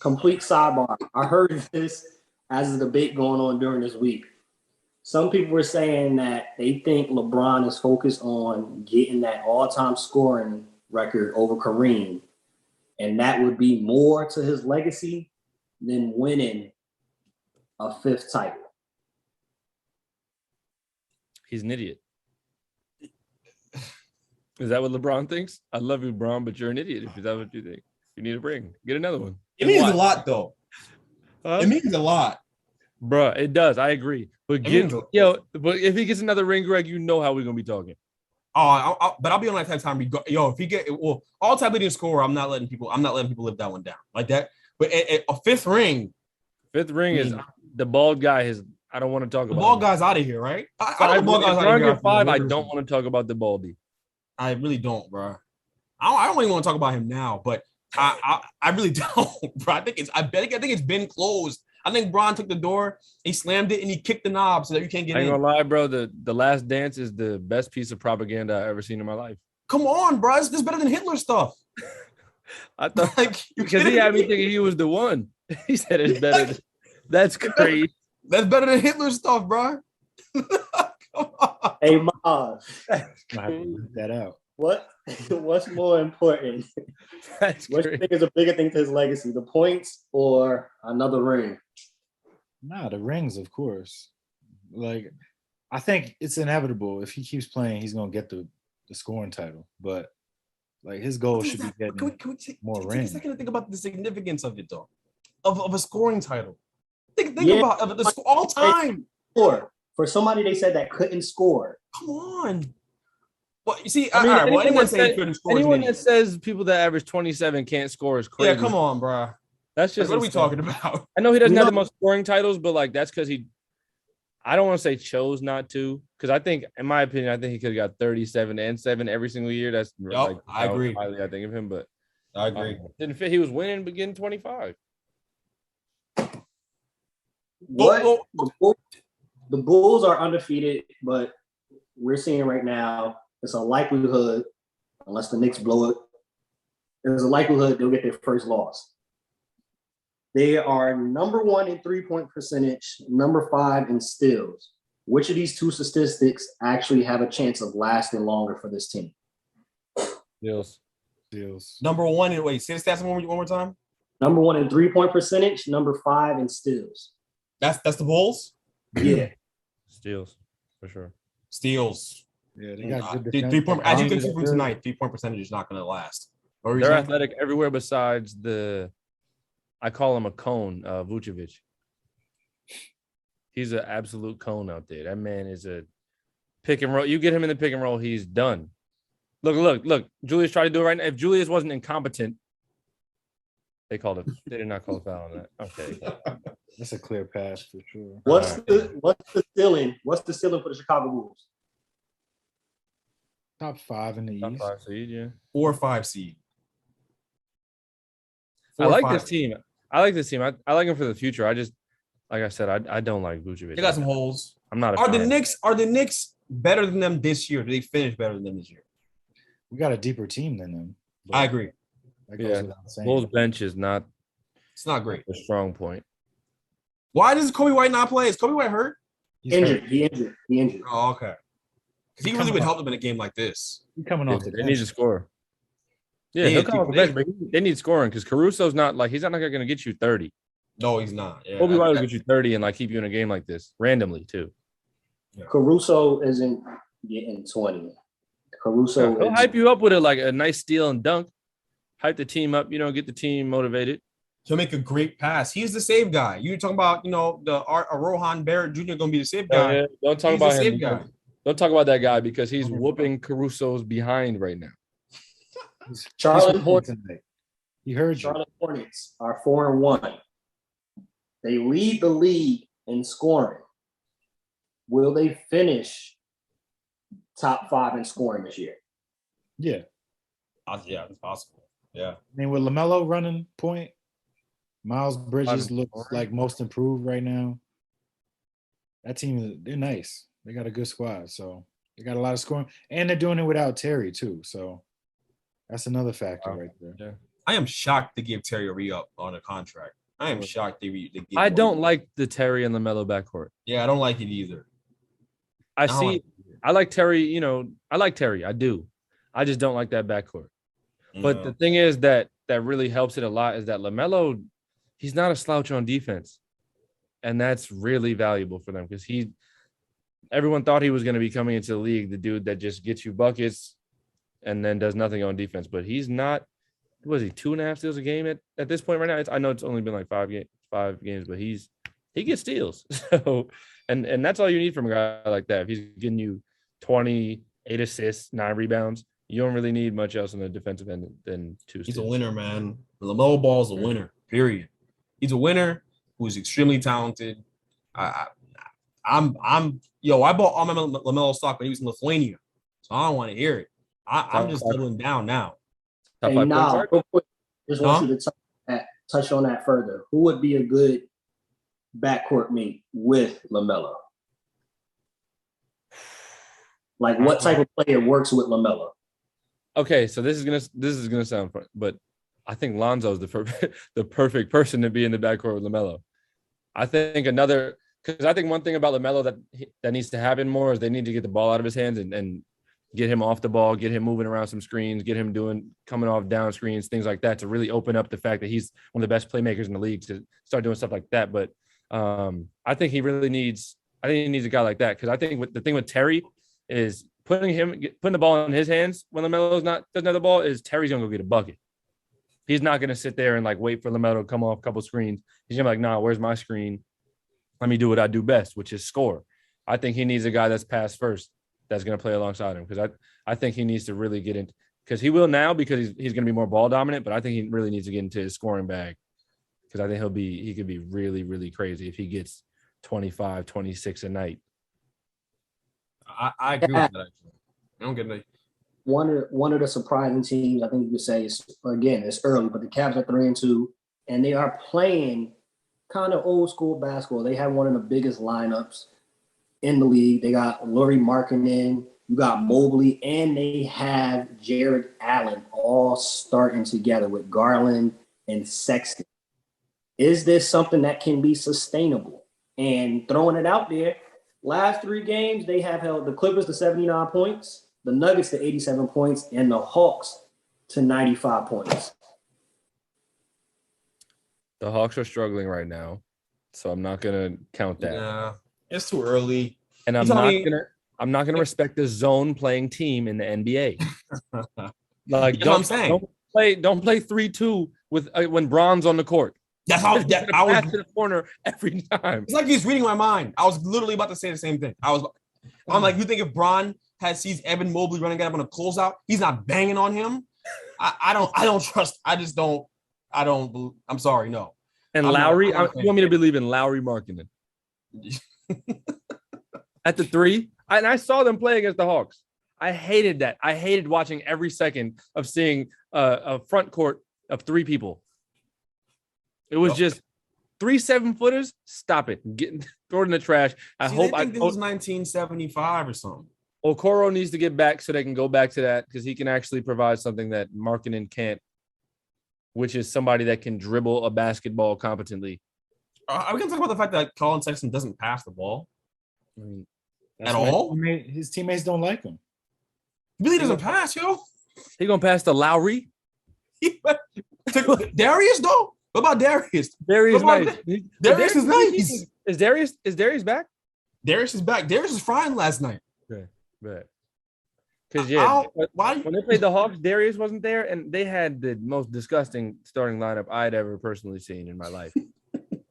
Complete sidebar. I heard this as a debate going on during this week. Some people were saying that they think LeBron is focused on getting that all-time scoring record over Kareem, and that would be more to his legacy than winning a 5th title. He's an idiot. Is that what LeBron thinks? I love you, Bron, but you're an idiot if that's what you think. You need a ring. Get another one. It means a lot, though. It means a lot. Bruh, it does. I agree. But but if he gets another ring, Greg, you know how we're going to be talking. But I'll be on that type of time. If he get all-time leading scorer, I'm not letting people live that one down like that. But a 5th ring. 5th ring is the bald guy. I don't want to talk about the bald guy's out of here, right? I don't want to talk about the baldy. I really don't, bro. I don't even want to talk about him now, but I really don't, bro. I think it's been closed. I think Bron took the door, he slammed it, and he kicked the knob so that you can't get in. I ain't gonna lie, bro. The Last Dance is the best piece of propaganda I've ever seen in my life. Come on, bro. This is better than Hitler stuff. I thought because he had me thinking he was the one. He said it's better. That's crazy. That's better than Hitler stuff, bro. Come on. Hey, Mom. That out. What's more important? What do you think is a bigger thing to his legacy, the points or another ring? Nah, the rings, of course. Like, I think it's inevitable. If he keeps playing, he's gonna get the scoring title. But like his goal should be getting Can we take more a rings. second to think about the significance of it, though, of a scoring title? Think Yeah. about the all time. For somebody they said that couldn't score. Come on. Well, you see, I mean, all right, well, anyone that saying said- couldn't score is an anyone idiot. that says people that average 27 can't score is crazy. Yeah, come on, bro. That's just What are we insane. talking about? I know he doesn't We have the know- most scoring titles, but like that's because I don't want to say chose not to, because I think, in my opinion, I think he could have got 37 and 7 every single year. That's like I agree. how highly I think of him, but I agree. didn't fit. He was winning, but getting 25. What the Bulls are undefeated, but we're seeing right now it's a likelihood, unless the Knicks blow it, there's a likelihood they'll get their first loss. They are number 1 in 3-point percentage, number 5 in steals. Which of these two statistics actually have a chance of lasting longer for this team? Deals. Number one, wait, say the stats one more time. Number 1 in 3-point percentage, number 5 in steals. That's the Bulls. Yeah. Steals, for sure. Steals. Yeah, they got good 3 defense. point. As you can see from Good. tonight, 3-point percentage is not going to last. What were you They're saying? athletic everywhere besides I call him a cone, Vucevic. He's an absolute cone out there. That man is a pick and roll. You get him in the pick and roll, he's done. Look. Julius tried to do it right now. If Julius wasn't incompetent, they did not call a foul on that. Okay. That's a clear pass for sure. What's the ceiling? What's the ceiling for the Chicago Bulls? Top 5 in the Top East. 5 seed, yeah. 4 or 5 seed. I like this team. I like him for the future. I just, like I said, I don't like Vucevic. They got some holes. I'm not a Are the fan. Knicks better than them this year? Do they finish better than them this year? We got a deeper team than them. I agree. That goes Yeah. without saying. Bulls bench is not It's not great. a strong point. Why does Kobe White not play? Is Kobe White hurt? He's Injured. hurt. He injured. Oh, okay. Because he really would help them in a game like this. He's coming off the They need to bench. score. Yeah, They he'll need come off the bench, but they need scoring because Caruso's not like he's not going to get you 30. No, he's not. Yeah, Kobe White will get you 30 and like keep you in a game like this randomly too. Caruso isn't getting 20. Caruso He'll hype you up with a nice steal and dunk. Hype the team up, get the team motivated. He'll make a great pass. He's the save guy. You're talking about, the Rohan Barrett Jr. going to be the save guy. Don't talk He's about the save him. guy. Don't talk about that guy because he's whooping Caruso's behind right now. Charlotte He's Hornets. tonight. He heard you. Charlotte Hornets are 4-1. They lead the league in scoring. Will they finish top 5 in scoring this year? Yeah. Yeah, it's possible. Yeah. I mean, with LaMelo running point, Miles Bridges looks like most improved right now. That team, they're nice. They got a good squad. So they got a lot of scoring. And they're doing it without Terry, too. So that's another factor right there. Yeah. I am shocked to give Terry a re-up on a contract. I am shocked they give I him a don't re-up. like the Terry and LaMelo backcourt. Yeah, I don't like it either. I like Terry, I like Terry. I do. I just don't like that backcourt. But the thing is that really helps it a lot is that LaMelo, he's not a slouch on defense. And that's really valuable for them because everyone thought he was going to be coming into the league, the dude that just gets you buckets and then does nothing on defense. But he's not, was he 2.5 steals a game at this point right now? I know it's only been like 5 games, but he gets steals. So, and that's all you need from a guy like that. If he's getting you 20, 8 assists, 9 rebounds, you don't really need much else on the defensive end than 2 steals. He's a winner, man. LaMelo Ball is a winner, period. He's a winner who's extremely talented. I bought all my LaMelo stock when he was in Lithuania, so I don't want to hear it. I'm just doubling down now. Top Hey, 5 point now, guard? real quick, just want you to touch on that further. Who would be a good backcourt mate with LaMelo? Like, what type of player works with LaMelo? Okay, so this is gonna sound fun, but I think Lonzo's the perfect person to be in the backcourt with LaMelo. I think one thing about LaMelo that needs to happen more is they need to get the ball out of his hands and get him off the ball, get him moving around some screens, get him coming off down screens, things like that to really open up the fact that he's one of the best playmakers in the league to start doing stuff like that. But I think he really needs. I think he needs a guy like that because I think the thing with Terry is putting the ball in his hands when LaMelo's doesn't have the ball is Terry's gonna go get a bucket. He's not gonna sit there and like wait for LaMelo to come off a couple screens. He's gonna be like, nah, where's my screen? Let me do what I do best, which is score. I think he needs a guy that's pass first that's gonna play alongside him because I think he needs to really get into because he will now because he's gonna be more ball dominant, but I think he really needs to get into his scoring bag because I think he could be really, really crazy if he gets 25, 26 a night. I agree with that. Actually. I don't get it. One of the surprising teams, I think you could say, is again, it's early, but the Cavs are 3-2, and they are playing kind of old school basketball. They have one of the biggest lineups in the league. They got Lauri Markkanen, you got Mobley, and they have Jared Allen all starting together with Garland and Sexton. Is this something that can be sustainable? And throwing it out there, last 3 games, they have held the Clippers to 79 points, the Nuggets to 87 points, and the Hawks to 95 points. The Hawks are struggling right now, so I'm not gonna count that. Yeah, it's too early. And I'm not gonna respect the zone playing team in the NBA. Like, That's what I'm saying. Don't play 3-2 with when Braun's on the court. That's how I was to the corner every time. It's like he's reading my mind. I was literally about to say the same thing. I'm like, you think if Bron sees Evan Mobley running up on a closeout, he's not banging on him? I don't trust. I just don't. I'm sorry, no. And Lowry, you want me to believe in Lauri Markkanen at the 3? And I saw them play against the Hawks. I hated that. I hated watching every second of seeing a front court of 3 people. It was just 3 7-footers. Stop it. Throw it in the trash. I think it was 1975 or something. Okoro needs to get back so they can go back to that because he can actually provide something that Markkanen can't, which is somebody that can dribble a basketball competently. Are we going to talk about the fact that Colin Sexton doesn't pass the ball? I mean, at all? His teammates don't like him. He really doesn't pass, yo. He going to pass to Lowry? Darius, though? What about Darius? Darius nice. Darius is nice. Is Darius back? Darius is back. Darius was fine last night. Okay, right. Because when they played the Hawks, Darius wasn't there, and they had the most disgusting starting lineup I'd ever personally seen in my life.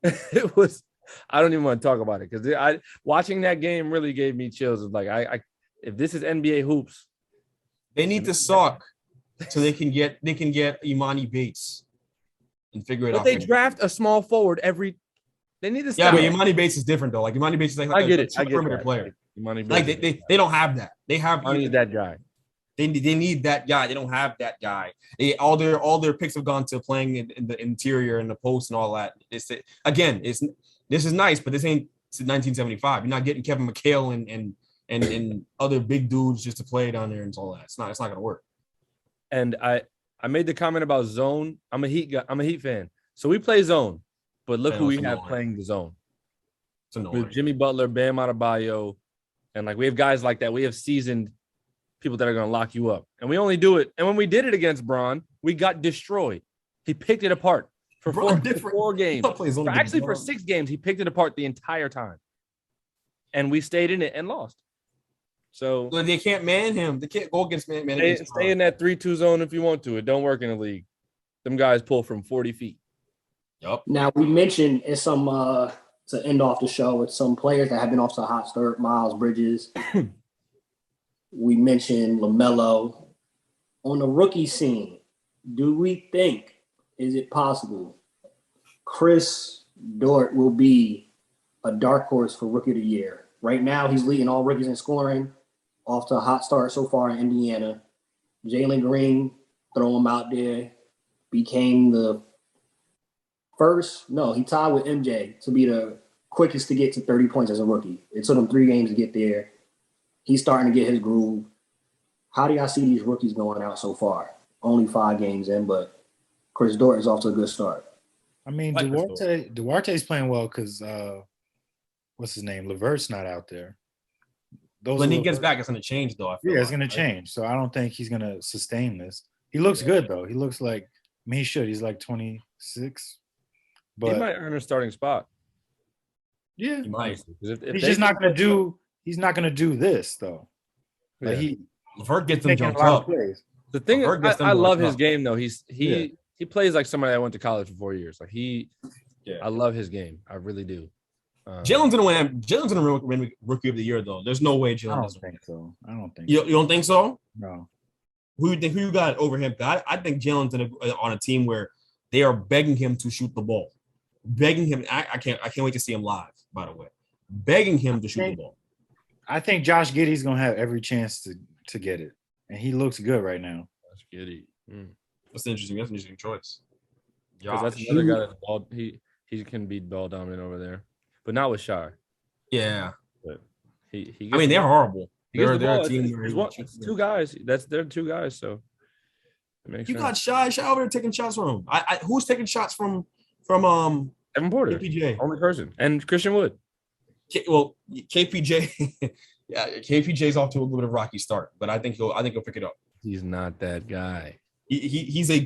It was. I don't even want to talk about it because watching that game really gave me chills. Of like, if this is NBA hoops, they need to suck so they can get Imani Bates. And figure it out. But they draft a small forward every. They need to. Yeah, but Imani Bates is different though. Like Imani Bates is like I get it. perimeter player. Imani Bates. Like they don't have that. They have. I need that guy. They need that guy. They don't have that guy. All their picks have gone to playing in the interior and the post and all that. This is nice, but this ain't 1975. You're not getting Kevin McHale and other big dudes just to play down there and all that. It's not gonna work. And I made the comment about zone. I'm a Heat guy. I'm a Heat fan. So we play zone, but look who we have playing the zone. With Jimmy Butler, Bam Adebayo, and like we have guys like that. We have seasoned people that are going to lock you up. And we only do it. And when we did it against Bron, we got destroyed. He picked it apart for 4 games. For 6 games, he picked it apart the entire time. And we stayed in it and lost. So they can't man him. They can't go against man. Stay in that 3-2 zone if you want to. It don't work in the league. Them guys pull from 40 feet. Yep. Now we mentioned in some to end off the show with some players that have been off to a hot start. Miles Bridges. We mentioned Lamelo. On the rookie scene, do we think, is it possible, Chris Dort will be a dark horse for Rookie of the Year? Right now, he's leading all rookies in scoring. Off to a hot start so far in Indiana. Jalen Green, throw him out there, became the he tied with MJ to be the quickest to get to 30 points as a rookie. It took him 3 games to get there. He's starting to get his groove. How do y'all see these rookies going out so far? Only 5 games in, but Chris Dort is off to a good start. I mean, Duarte's playing well because what's his name? Levert's not out there. When he gets back, it's going to change, though. It's going to change. So I don't think he's going to sustain this. He looks good, though. He looks like he should. He's like 26. But he might earn a starting spot. Yeah, He might. he's just not gonna do. He's not gonna do this though. Like Levert gets them making a jumped lot of up. plays. The thing is, Levert gets them I love jumped his up. game though. He plays like somebody that went to college for 4 years. Like I love his game. I really do. Jalen's gonna win. Jalen's gonna win Rookie of the Year though. There's no way I Jalen don't doesn't. think so. I don't think. You don't think so? No. Who you got over him? I think Jalen's on a team where they are begging him to shoot the ball, begging him. I can't wait to see him live. By the way, begging him to shoot the ball. I think Josh Giddey's gonna have every chance to get it, and he looks good right now. Josh Giddey. That's an interesting choice. Because that's another guy that's ball. He can be ball dominant over there, but not with Shai. Yeah, But he. I mean they're horrible. They're a team. It's two guys. They're two guys. So it makes You sense. got Shai over there taking shots from him. Who's taking shots from Evan Porter, KPJ? only person, and Christian Wood. KPJ. Yeah, KPJ's off to a little bit of a rocky start, but I think he'll pick it up. He's not that guy. He's a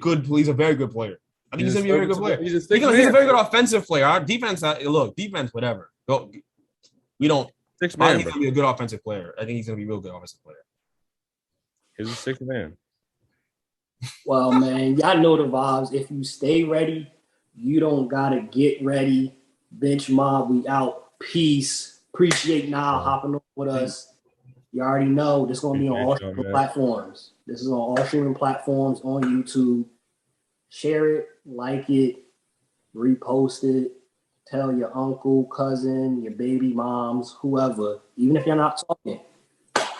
very good player. I think he's gonna be a very good player. He's He's a very good offensive player. Our defense, defense, whatever. We don't. Six I man. think he's gonna be a good offensive player. I think he's gonna be a real good offensive player. He's a six man. Well, man, y'all know the vibes. If you stay ready, you don't gotta get ready. Bench mob, we out. Peace. Appreciate Nile hopping on with us. You already know this is gonna be on all streaming platforms. This is on all streaming platforms on YouTube. Share it, like it, repost it. Tell your uncle, cousin, your baby moms, whoever. Even if you're not talking,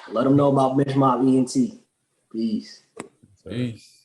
let them know about Bench Mob ENT. Peace. Peace.